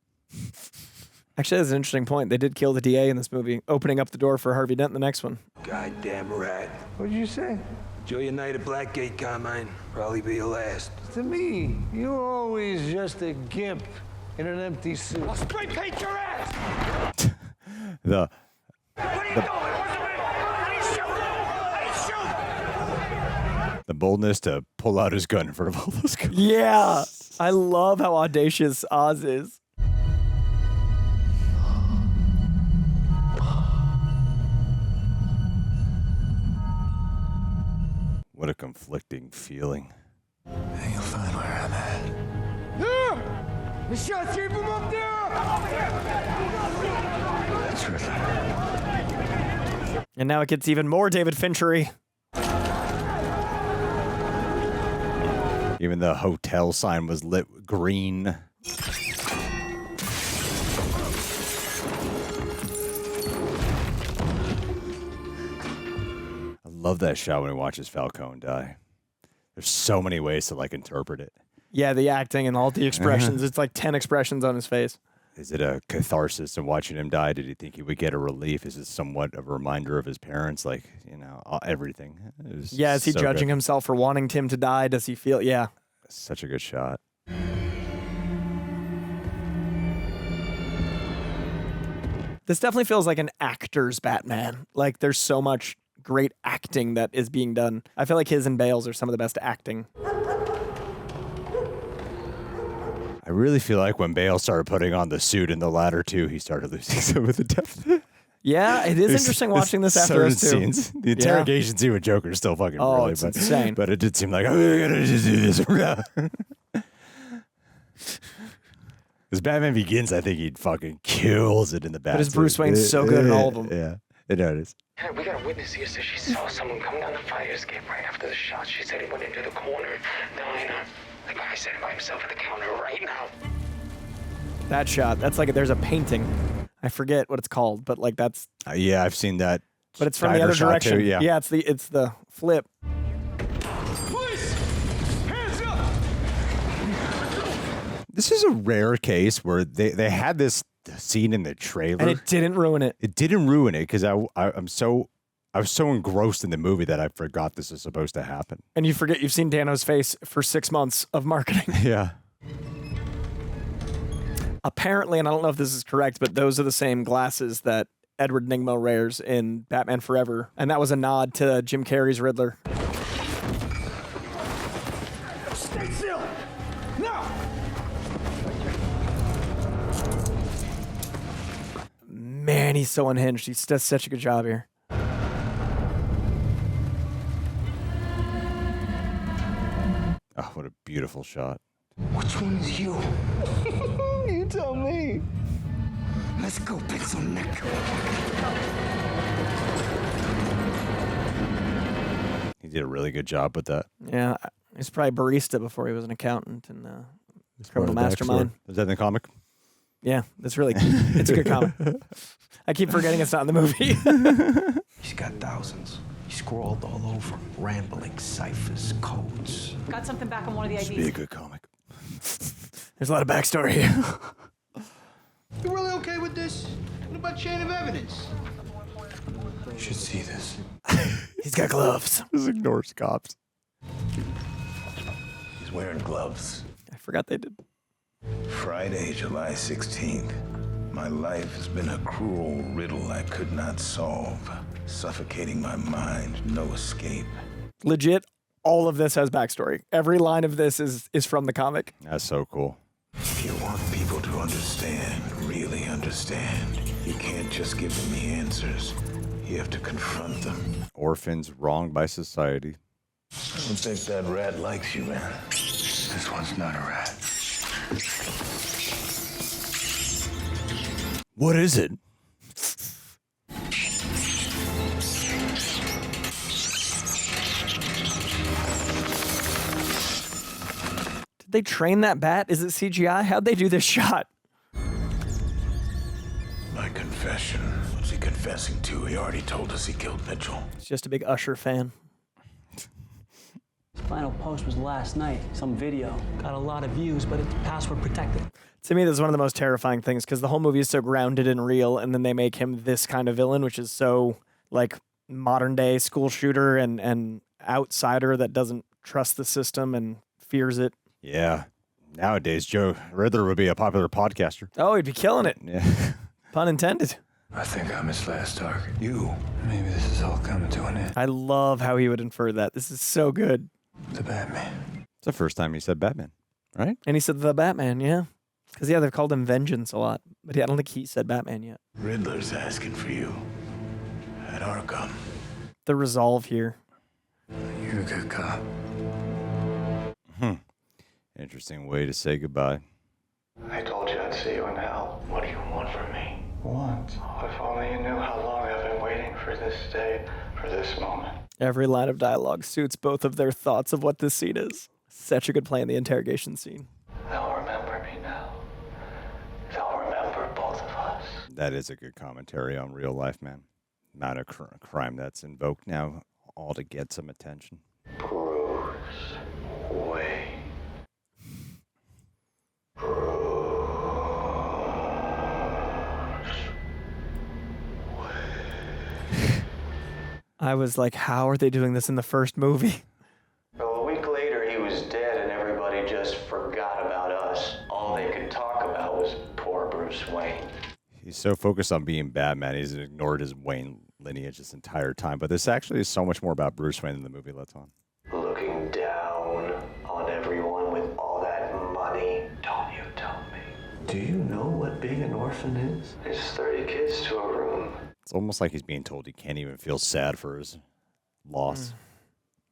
Actually, that's an interesting point. They did kill the DA in this movie, opening up the door for Harvey Dent in the next one. Goddamn rat. What'd you say? Enjoy your night at Blackgate, Carmine. Probably be your last. To me, you're always just a gimp in an empty suit. I'll spray paint your ass! The boldness to pull out his gun in front of all those guys. Yeah. I love how audacious Oz is. What a conflicting feeling. And you'll find where I'm at. Yeah! The shots came from up there! That's Riddler. And now it gets even more David Finchery. Even the hotel sign was lit green. I love that shot when he watches Falcone die. There's so many ways to like interpret it. Yeah, the acting and all the expressions. It's like 10 expressions on his face. Is it a catharsis in watching him die? Did he think he would get a relief? Is it somewhat of a reminder of his parents? Like, you know, everything. Yeah, is he so judging good. himself for wanting Tim to die? Does he feel, yeah. Such a good shot. This definitely feels like an actor's Batman. Like, there's so much great acting that is being done. I feel like his and Bale's are some of the best acting. I really feel like when Bale started putting on the suit in the latter two, he started losing some of the depth. Yeah, it is interesting watching this after those two. Scenes. The interrogation scene with Joker is still fucking brilliant. It's insane. But it did seem like, oh, we gotta just do this. As Batman Begins, I think he fucking kills it in the Bat. But his Bruce Wayne's so good in all of them. Yeah, I know it is. Hey, we got a witness here, so she saw someone come down the fire escape right after the shot. She said he went into the corner. Dino. The guy sitting by himself at the counter right now. That shot, that's like, there's a painting. I forget what it's called, but like that's... Yeah, I've seen that. But it's from the other direction. Too, yeah, it's the flip. Police! Hands up! This is a rare case where they had this scene in the trailer. And it didn't ruin it. It didn't ruin it because I was so engrossed in the movie that I forgot this is supposed to happen. And you forget you've seen Dano's face for 6 months of marketing. Yeah. Apparently, and I don't know if this is correct, but those are the same glasses that Edward Nygma Rares in Batman Forever, and that was a nod to Jim Carrey's Riddler. Stay still! No! Man, he's so unhinged. He does such a good job here. Oh, what a beautiful shot. Which one is you? You tell me. Let's go, pencil neck. He did a really good job with that. Yeah, he's probably barista before he was an accountant and criminal mastermind. Is that in the comic? Yeah, that's really it's a good comic. I keep forgetting it's not in the movie. He's got thousands. He scrawled all over, rambling ciphers, codes. Got something back on one of the This IDs. would be a good comic. There's a lot of backstory here. You really okay with this? What about chain of evidence? You should see this. He's got gloves. Just ignores cops. He's wearing gloves. I forgot they did. Friday, July 16th. My life has been a cruel riddle I could not solve. Suffocating my mind, no escape. Legit, all of this has backstory. Every line of this is from the comic. That's so cool. If you want people to understand, really understand, you can't just give them the answers. You have to confront them. Orphans wronged by society. I don't think that rat likes you, man. This one's not a rat. What is it? Did they train that bat? Is it CGI? How'd they do this shot? My confession. What's he confessing to? He already told us he killed Mitchell. He's just a big Usher fan. His final post was last night. Some video. Got a lot of views, but it's password protected. To me, this is one of the most terrifying things because the whole movie is so grounded and real, and then they make him this kind of villain, which is so like modern day school shooter and outsider that doesn't trust the system and fears it. Yeah. Nowadays, Joe Riddler would be a popular podcaster. Oh, he'd be killing it. Yeah. Pun intended. I think I'm his last target. You. Maybe this is all coming to an end. I love how he would infer that. This is so good. The Batman. It's the first time he said Batman, right? And he said the Batman, yeah. Because, yeah, they've called him Vengeance a lot. But I don't think he said Batman yet. Riddler's asking for you at Arkham. The resolve here. You're a good cop. Interesting way to say goodbye. I told you I'd see you in hell. What do you want from me? What? Oh, if only you knew how long I've been waiting for this day, for this moment. Every line of dialogue suits both of their thoughts of what this scene is. Such a good play in the interrogation scene. They'll remember me now. They'll remember both of us. That is a good commentary on real life, man. Not a crime that's invoked now, all to get some attention. Bruce Wayne. I was like, how are they doing this in the first movie? Well, a week later, he was dead, and everybody just forgot about us. All they could talk about was poor Bruce Wayne. He's so focused on being Batman, he's ignored his Wayne lineage this entire time. But this actually is so much more about Bruce Wayne in the movie Let's On. Looking down on everyone with all that money. Don't you tell me. Do you know what being an orphan is? There's 30 kids to a room. It's almost like he's being told he can't even feel sad for his loss.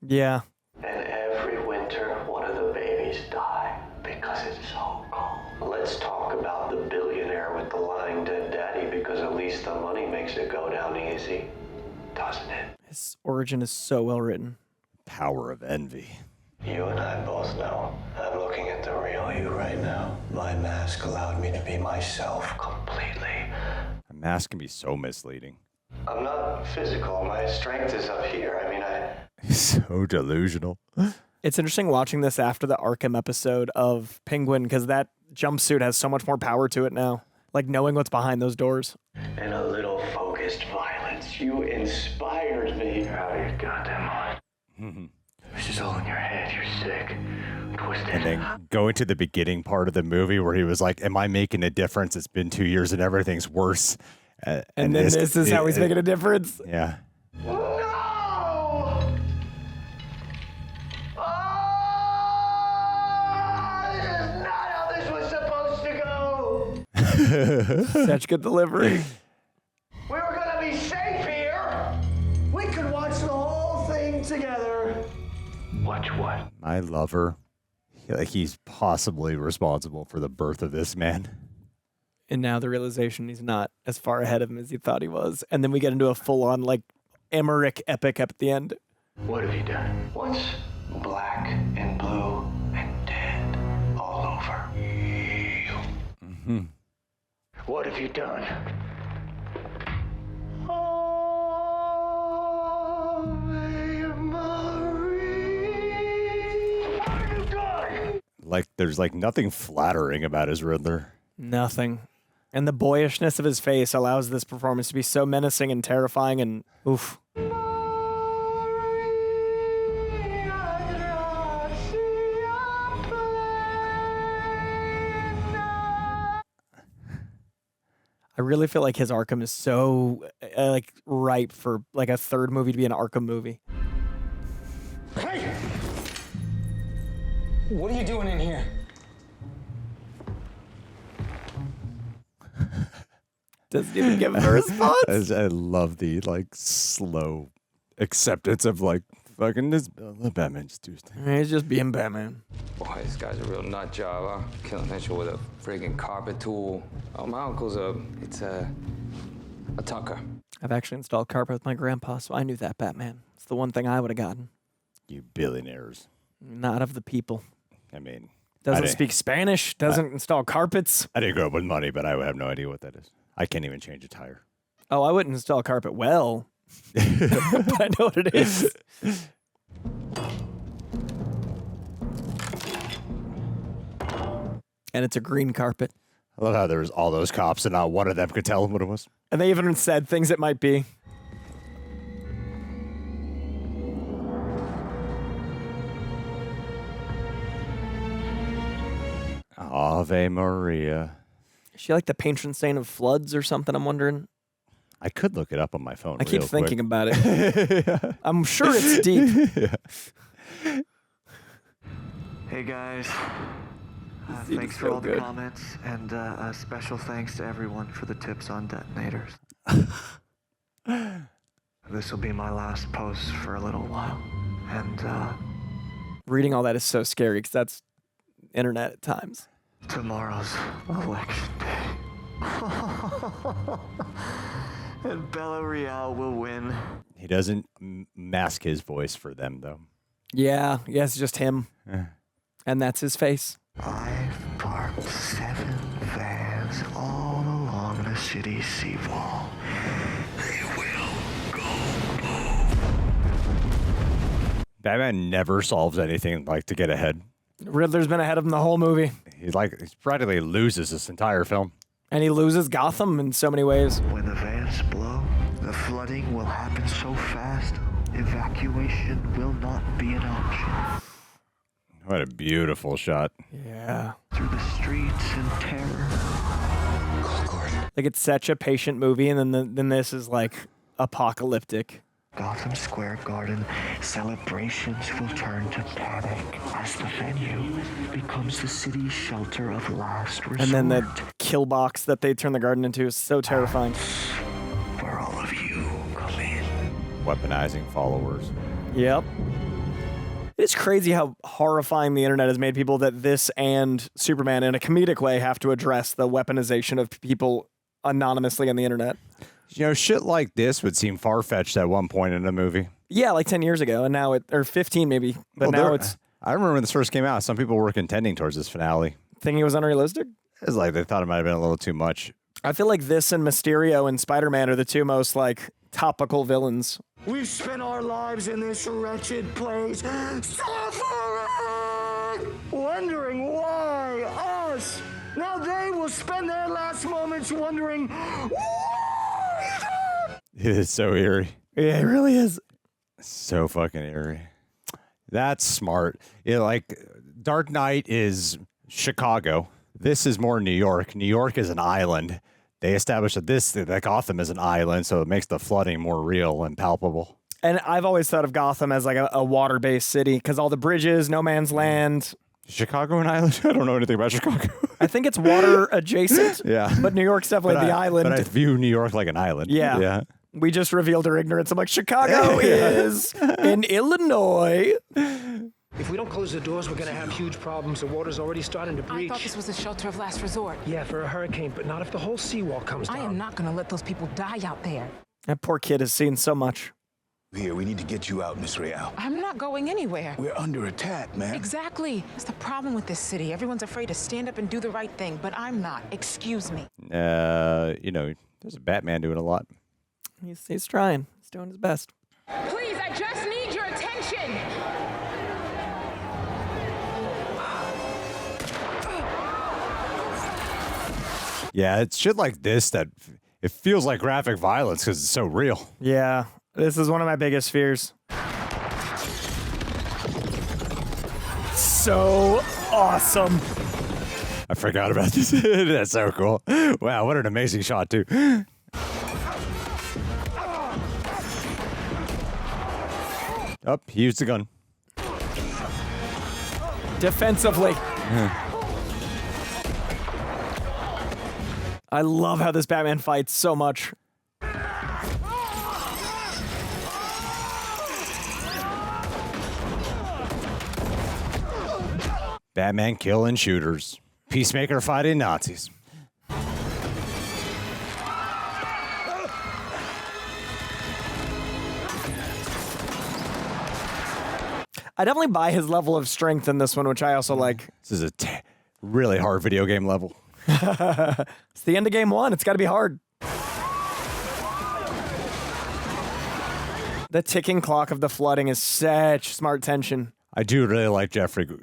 Yeah. And every winter, one of the babies die because it's so cold. Let's talk about the billionaire with the lying dead daddy, because at least the money makes it go down easy, doesn't it? His origin is so well written. Power of envy. You and I both know I'm looking at the real you right now. My mask allowed me to be myself completely. A mask can be so misleading. I'm not physical. My strength is up here. I mean, He's so delusional. It's interesting watching this after the Arkham episode of Penguin because that jumpsuit has so much more power to it now. Like knowing what's behind those doors. And a little focused violence. You inspired me. Out of your goddamn mind. This is all in your head. You're sick. Twisted. And then going to the beginning part of the movie where he was like, am I making a difference? It's been 2 years and everything's worse. And then this is how he's making a difference. Yeah. Such good delivery. We were gonna be safe here. We could watch the whole thing together. Watch what? My lover. Like he's possibly responsible for the birth of this man. And now the realization he's not as far ahead of him as he thought he was. And then we get into a full-on, like, Emmerich epic at the end. What have you done? What's black and blue and dead all over you? Mm-hmm. What have you done? Like there's like nothing flattering about his Riddler. Nothing. And the boyishness of his face allows this performance to be so menacing and terrifying and oof. I really feel like his Arkham is so like ripe for like a third movie to be an Arkham movie. Hey! What are you doing in here? Doesn't even give him a response. I love the like slow acceptance of like fucking this. Let Batman just do his thing. He's just being Batman. Boy, this guy's a real nut job, huh? Killing Mitchell with a friggin' carpet tool. Oh, my uncle's a tucker. I've actually installed carpet with my grandpa, so I knew that Batman. It's the one thing I would have gotten. You billionaires. Not of the people. I mean, doesn't speak Spanish, doesn't install carpets. I didn't grow up with money, but I would have no idea what that is. I can't even change a tire. Oh, I wouldn't install carpet well, but I know what it is. And it's a green carpet. I love how there was all those cops and not one of them could tell him what it was. And they even said things it might be. Ave Maria. Is she like the patron saint of floods or something? I'm wondering. I could look it up on my phone. I keep real thinking quick. about it. Yeah. I'm sure it's deep. Yeah. Hey guys. Seems Thanks so for all the good. comments, and a special thanks to everyone for the tips on detonators. This will be my last post for a little while, and Reading all that is so scary because that's internet at times. tomorrow's election day. And Bella Reál will win. He doesn't mask his voice for them, though. Yeah, it's just him. And that's his face. I've parked 7 vans all along the city's seawall. They will go boom. Batman never solves anything like to get ahead. Riddler's been ahead of him the whole movie. He practically loses this entire film. And he loses Gotham in so many ways. When the vans blow, the flooding will happen so fast, evacuation will not be an option. What a beautiful shot. Yeah. Through the streets in terror. Like, it's such a patient movie, and then this is like apocalyptic. Gotham Square Garden celebrations will turn to panic as the venue becomes the city's shelter of last resort. And then the kill box that they turn the garden into is so terrifying. Where all of you come in. Weaponizing followers. Yep. It's crazy how horrifying the internet has made people that this and Superman in a comedic way have to address the weaponization of people anonymously on the internet. You know, shit like this would seem far-fetched at one point in a movie. Yeah, like 10 years ago, and now or 15 maybe, but now it's... I remember when this first came out, some people were contending towards this finale. Thinking it was unrealistic? It was like they thought it might have been a little too much. I feel like this and Mysterio and Spider-Man are the two most, like, topical villains. We've spent our lives in this wretched place, suffering, wondering why us. Now they will spend their last moments wondering why. It is so eerie. Yeah, it really is. So fucking eerie. That's smart. Yeah, like Dark Knight is Chicago. This is more New York. New York is an island. they established that Gotham is an island, so it makes the flooding more real and palpable. And I've always thought of Gotham as like a water-based city because all the bridges, no man's land. Chicago an island? I don't know anything about Chicago. I think it's water adjacent. Yeah. But New York's definitely the island. But I view New York like an island. Yeah. Yeah. We just revealed our ignorance. I'm like, Chicago is in Illinois. If we don't close the doors, we're going to have huge problems. The water's already starting to breach. I thought this was a shelter of last resort. Yeah, for a hurricane, but not if the whole seawall comes down. I am not going to let those people die out there. That poor kid has seen so much. Here, we need to get you out, Miss Reál. I'm not going anywhere. We're under attack, man. Exactly. That's the problem with this city. Everyone's afraid to stand up and do the right thing, but I'm not. Excuse me. There's a Batman doing a lot. He's trying. He's doing his best. Please, I just need your attention. Yeah, it's shit like this that it feels like graphic violence because it's so real. Yeah, this is one of my biggest fears. So awesome. I forgot about this. That's so cool. Wow, what an amazing shot, too. Oh, he used the gun. Defensively. I love how this Batman fights so much. Batman killing shooters. Peacemaker fighting Nazis. I definitely buy his level of strength in this one, which I also like. This is a really hard video game level. It's the end of game one. It's got to be hard. The ticking clock of the flooding is such smart tension. I do really like Jeffrey Wright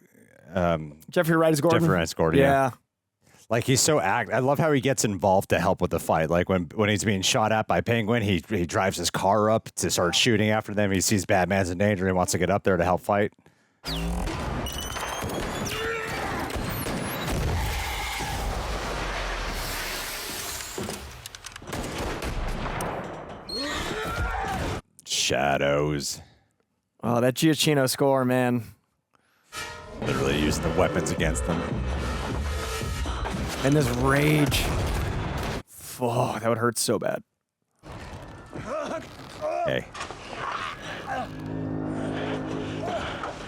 as Gordon. Jeffrey Wright as Gordon, yeah. Like, he's so I love how he gets involved to help with the fight. Like, when he's being shot at by Penguin, he drives his car up to start shooting after them. He sees Batman's in danger. He wants to get up there to help fight. Shadows. Oh, that Giacchino score, man. Literally using the weapons against them. And this rage. Oh, that would hurt so bad. Hey.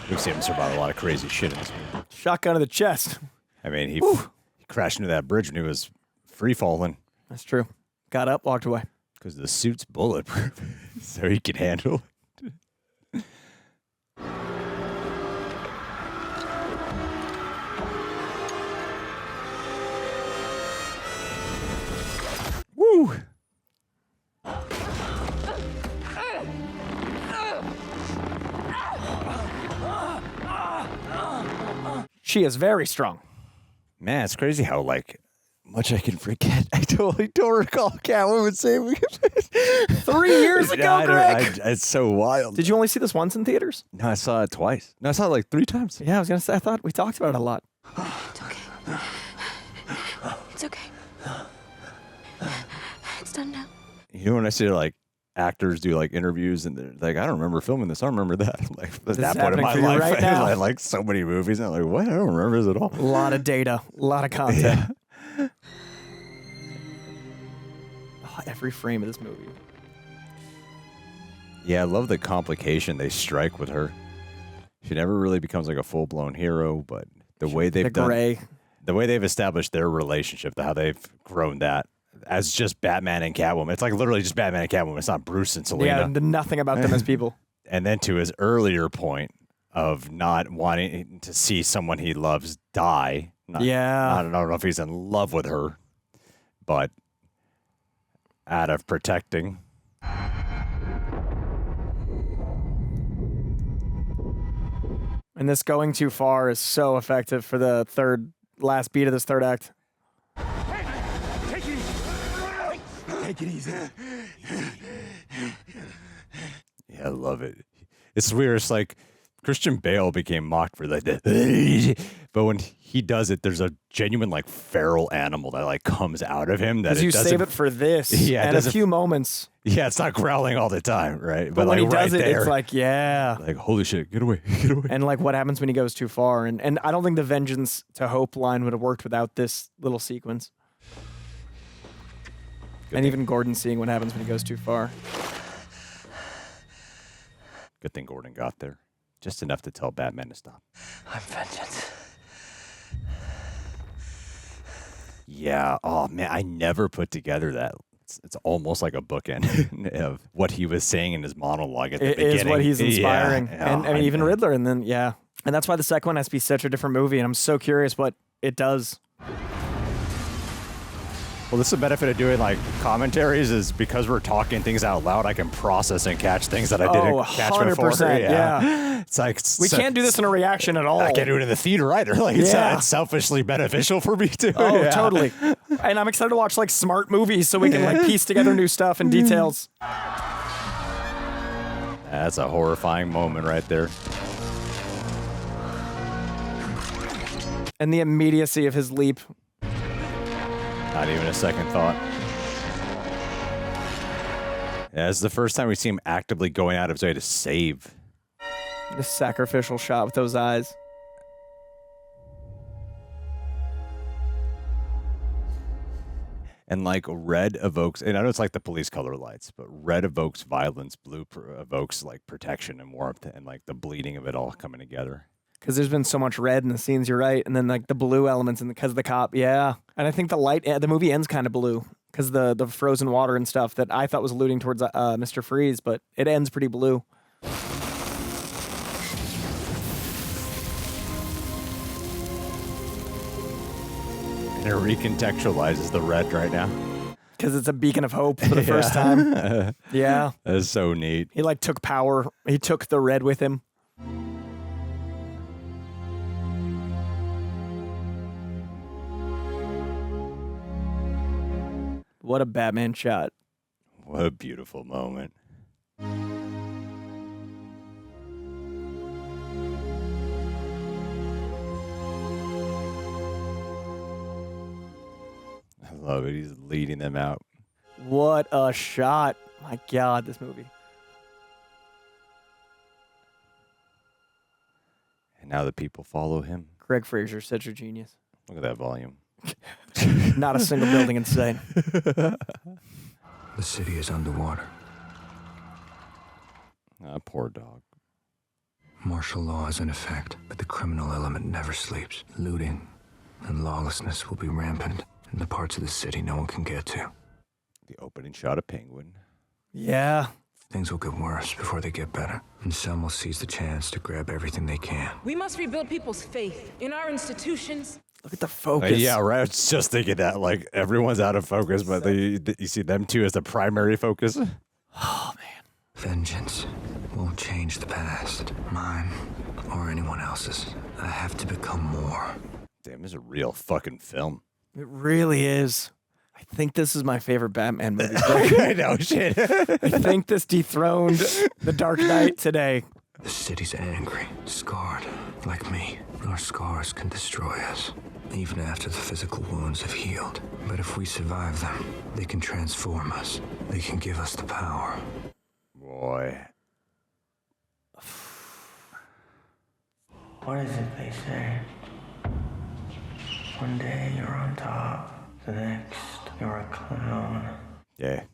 We've seen him survive a lot of crazy shit in this movie. Shotgun to the chest. I mean, he crashed into that bridge when he was free falling. That's true. Got up, walked away. Because the suit's bulletproof, so he can handle it. Woo! She is very strong. Man, it's crazy how, like, much I can forget. I totally don't recall Catwoman saving me. 3 years ago, Greg. It's so wild. Did you only see this once in theaters? No, I saw it twice. No, I saw it like 3 times. Yeah, I was going to say, I thought we talked about it a lot. It's okay. It's okay. It's done now. You know, when I see, like, actors do, like, interviews and they're like, I don't remember filming this. I don't remember that. Like, at that point in my life, right now. I like so many movies. And I'm like, what? I don't remember this at all. A lot of data. A lot of content. Yeah. Oh, every frame of this movie. Yeah, I love the complication they strike with her. She never really becomes like a full-blown hero, but the way they've the way they've established their relationship, how they've grown that as just Batman and Catwoman. It's like literally just Batman and Catwoman. It's not Bruce and Selina. Yeah, nothing about them as people. And then to his earlier point of not wanting to see someone he loves die. I don't know if he's in love with her, but out of protecting. And this going too far is so effective for the last beat of this third act. Take it easy. Yeah, I love it. It's weird. It's like Christian Bale became mocked for like the but when he does it, there's a genuine like feral animal that like comes out of him that Because you save it for this. Yeah, and a few moments. Yeah, it's not growling all the time, right? But when like, he does right it, there, it's like, yeah. like holy shit, get away, get away. And like what happens when he goes too far. And I don't think the vengeance to hope line would have worked without this little sequence. And even Gordon seeing what happens when he goes too far. Good thing Gordon got there. Just enough to tell Batman to stop. I'm vengeance. Yeah. Oh man, I never put together that. It's almost like a bookend of what he was saying in his monologue at the beginning. It is what he's inspiring. Yeah. And I mean, even Riddler. And then, yeah. And that's why the second one has to be such a different movie. And I'm so curious what it does. Well, this is the benefit of doing like commentaries is because we're talking things out loud, I can process and catch things that I didn't catch before. 100%, yeah. It's like We can't do this in a reaction at all. I can't do it in the theater either. Like it's selfishly beneficial for me too. Oh, Yeah. totally. And I'm excited to watch like smart movies so we can like piece together new stuff and details. That's a horrifying moment right there. And the immediacy of his leap. Not even a second thought. Yeah, it's the first time we see him actively going out of his way to save. This sacrificial shot with those eyes. And like red evokes, and I know it's like the police color lights, but red evokes violence, blue evokes like protection and warmth, and like the bleeding of it all coming together. Because there's been so much red in the scenes, you're right. And then like the blue elements and because of the cop, yeah. And I think the movie ends kind of blue because the frozen water and stuff that I thought was alluding towards Mr. Freeze, but it ends pretty blue. And it recontextualizes the red right now. Because it's a beacon of hope for the first time. Yeah. That's so neat. He like took power. He took the red with him. What a Batman shot. What a beautiful moment. I love it. He's leading them out. What a shot. My God, this movie. And now the people follow him. Greg Fraser's such a genius. Look at that volume. Not a single building in sight. The city is underwater. Poor dog. Martial law is in effect, but the criminal element never sleeps. Looting and lawlessness will be rampant in the parts of the city no one can get to. The opening shot of Penguin. Yeah. Things will get worse before they get better, and some will seize the chance to grab everything they can. We must rebuild people's faith in our institutions. Look at the focus. Yeah, right. I was just thinking that. Like, everyone's out of focus, but you see them two as the primary focus. Oh, man. Vengeance won't change the past, mine or anyone else's. I have to become more. Damn, this is a real fucking film. It really is. I think this is my favorite Batman movie. I know, shit. I think this dethroned The Dark Knight today. The city's angry, scarred, like me. Our scars can destroy us, even after the physical wounds have healed. But if we survive them, they can transform us. They can give us the power. Boy. What is it they say? One day you're on top, the next you're a clown. Yeah,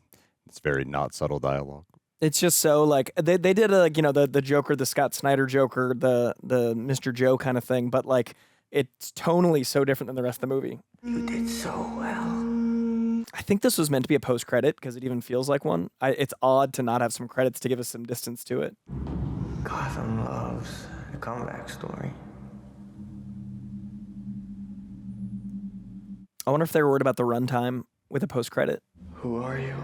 it's very not subtle dialogue. It's just so like they did the Joker, the Scott Snyder Joker, the Mr. Joe kind of thing, but like it's tonally so different than the rest of the movie. You did so well. I think this was meant to be a post credit because it even feels like one. It's odd to not have some credits to give us some distance to it. Gotham loves a comeback story. I wonder if they were worried about the runtime with a post credit. Who are you?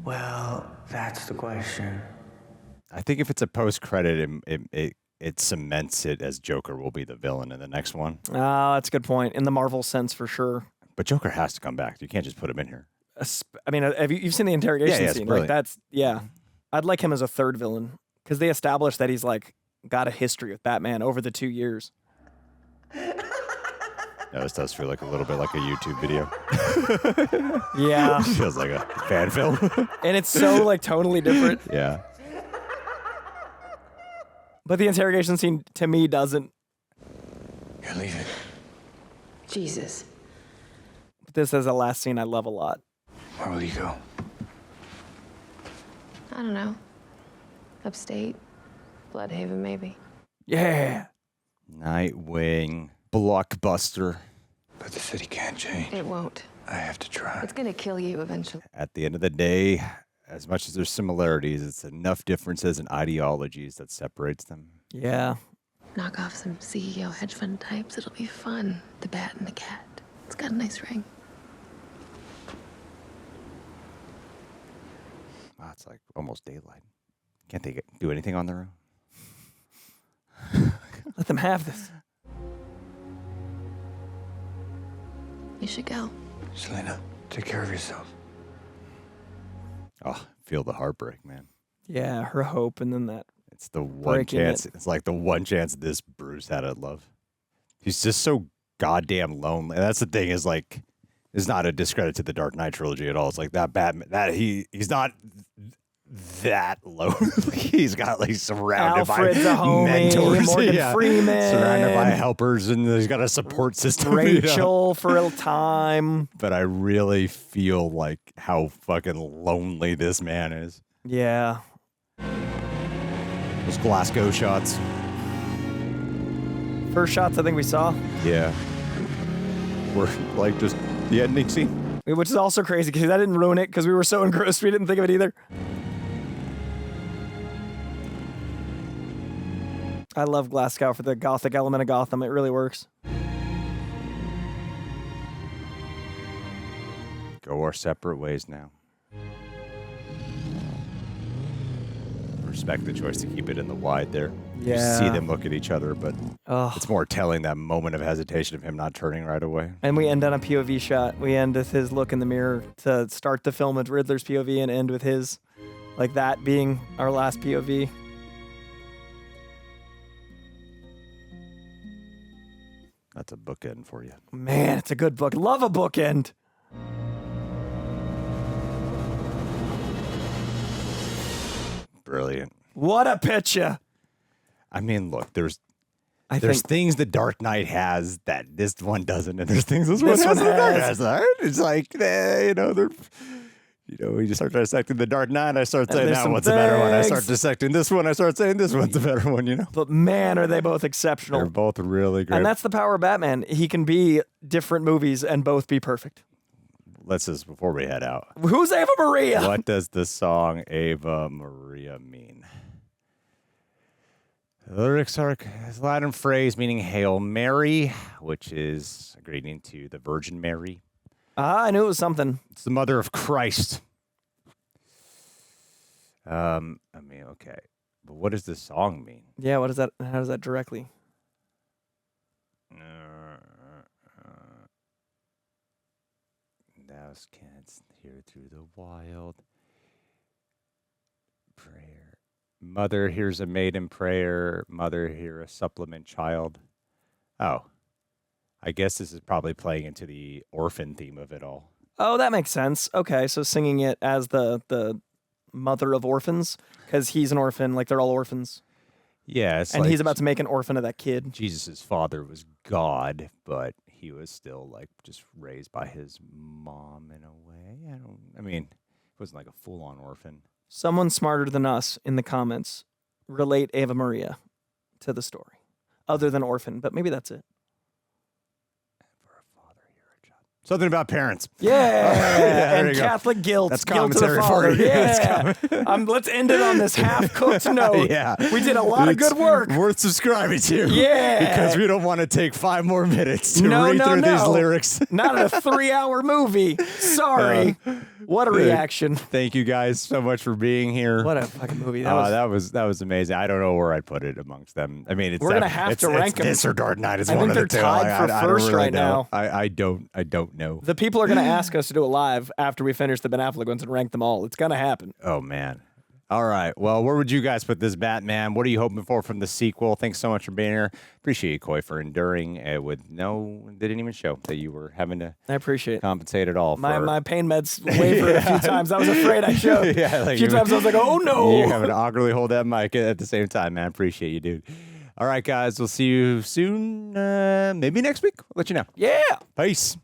Well, that's the question. I think if it's a post credit, it cements it as Joker will be the villain in the next one. Oh, that's a good point. In the Marvel sense, for sure. But Joker has to come back. You can't just put him in here. I mean, have you've seen the interrogation Yeah, scene? brilliant. Like I'd like him as a third villain because they established that he's like got a history with Batman over the 2 years. No, this does feel like a little bit like a YouTube video. Yeah. Feels like a fan film. And it's so like totally different. Yeah. But the interrogation scene to me doesn't. You're leaving. Jesus. But this is a last scene I love a lot. Where will you go? I don't know. Upstate. Bloodhaven, maybe. Yeah. Nightwing. Blockbuster. But the city can't change. It won't. I have to try. It's gonna kill you eventually. At the end of the day, as much as there's similarities, it's enough differences in ideologies that separates them. Yeah. Knock off some CEO hedge fund types. It'll be fun. The bat and the cat. It's got a nice ring. Wow, it's like almost daylight. Can't they do anything on their own? Let them have this. You should go. Selina, take care of yourself. Oh, feel the heartbreak, man. Yeah, her hope, and then that. It's the one chance. It's like the one chance this Bruce had at love. He's just so goddamn lonely. And that's the thing is like, it's not a discredit to the Dark Knight trilogy at all. It's like that Batman. That he's not that lonely. He's got like surrounded Alfred's by a homie, mentors, Morgan Freeman, surrounded by helpers, and he's got a support system. Rachel for a time. But I really feel like how fucking lonely this man is. Yeah. Those Glasgow shots. First shots I think we saw. Yeah. Were like just the ending scene. Which is also crazy because I didn't ruin it because we were so engrossed we didn't think of it either. I love Glasgow for the gothic element of Gotham. It really works. Go our separate ways now. Respect the choice to keep it in the wide there. You Yeah. see them look at each other, but Ugh. it's more telling that moment of hesitation of him not turning right away. And we end on a POV shot. We end with his look in the mirror to start the film with Riddler's POV and end with his, like that being our last POV. That's a bookend for you. Man, it's a good book. Love a bookend. Brilliant. What a picture. I mean, look, there's I there's think- things the Dark Knight has that this one doesn't, and there's things this This one one has that Dark Knight has. has. Right? It's like, we just start dissecting the Dark Knight. I start And saying there's that some one's a better one. I start things. dissecting this one. I start saying this one's a better one. You know, But man, are they both exceptional. they're both really great. And that's the power of Batman. He can be different movies and both be perfect. Let's just before we head out. Who's Ava Maria? What does the song Ava Maria mean? The lyrics are a Latin phrase meaning Hail Mary, which is a greeting to the Virgin Mary. I knew it was something. It's the mother of Christ. I mean, okay. But what does this song mean? Yeah, what is that? How does that directly? Thou canst hear through the wild prayer. Mother hears a maiden prayer. Mother hear a supplement child. Oh, I guess this is probably playing into the orphan theme of it all. Oh, that makes sense. Okay, so singing it as the mother of orphans, because he's an orphan, like they're all orphans. Yeah, it's And like he's about to make an orphan of that kid. Jesus' father was God, but he was still like just raised by his mom in a way. I mean, it wasn't like a full-on orphan. Someone smarter than us in the comments relate Ava Maria to the story, other than orphan, but maybe that's it. Something about parents. Yeah, there and you go. Catholic guilt. That's guilt to the commentary father. for you. Yeah, That's let's end it on this half-cooked note. Yeah. We did a lot of good work. Worth subscribing to. Yeah. Because we don't want to take 5 more minutes to No, read no, through these no. lyrics. Not a 3-hour movie. Sorry. What a reaction. Thank you guys so much for being here. What a fucking movie. That That was amazing. I don't know where I'd put it amongst them. I mean, it's We're gonna have to rank them. This or Dark Knight. It's I one think of the they're two. tied for I don't first really right know. now. I don't know. The people are going to ask us to do it live after we finish the Ben Affleck ones and rank them all. It's going to happen. Oh man, All right. Well, where would you guys put this Batman? What are you hoping for from the sequel? Thanks so much for being here. Appreciate you, Coy, for enduring didn't even show that you were having to I appreciate it. Compensate at all. My pain meds wavered a few times. I was afraid I showed. A few times I was like, oh no. You're having to awkwardly hold that mic at the same time, man. Appreciate you, dude. All right, guys. We'll see you soon. Maybe next week. I'll let you know. Yeah. Peace.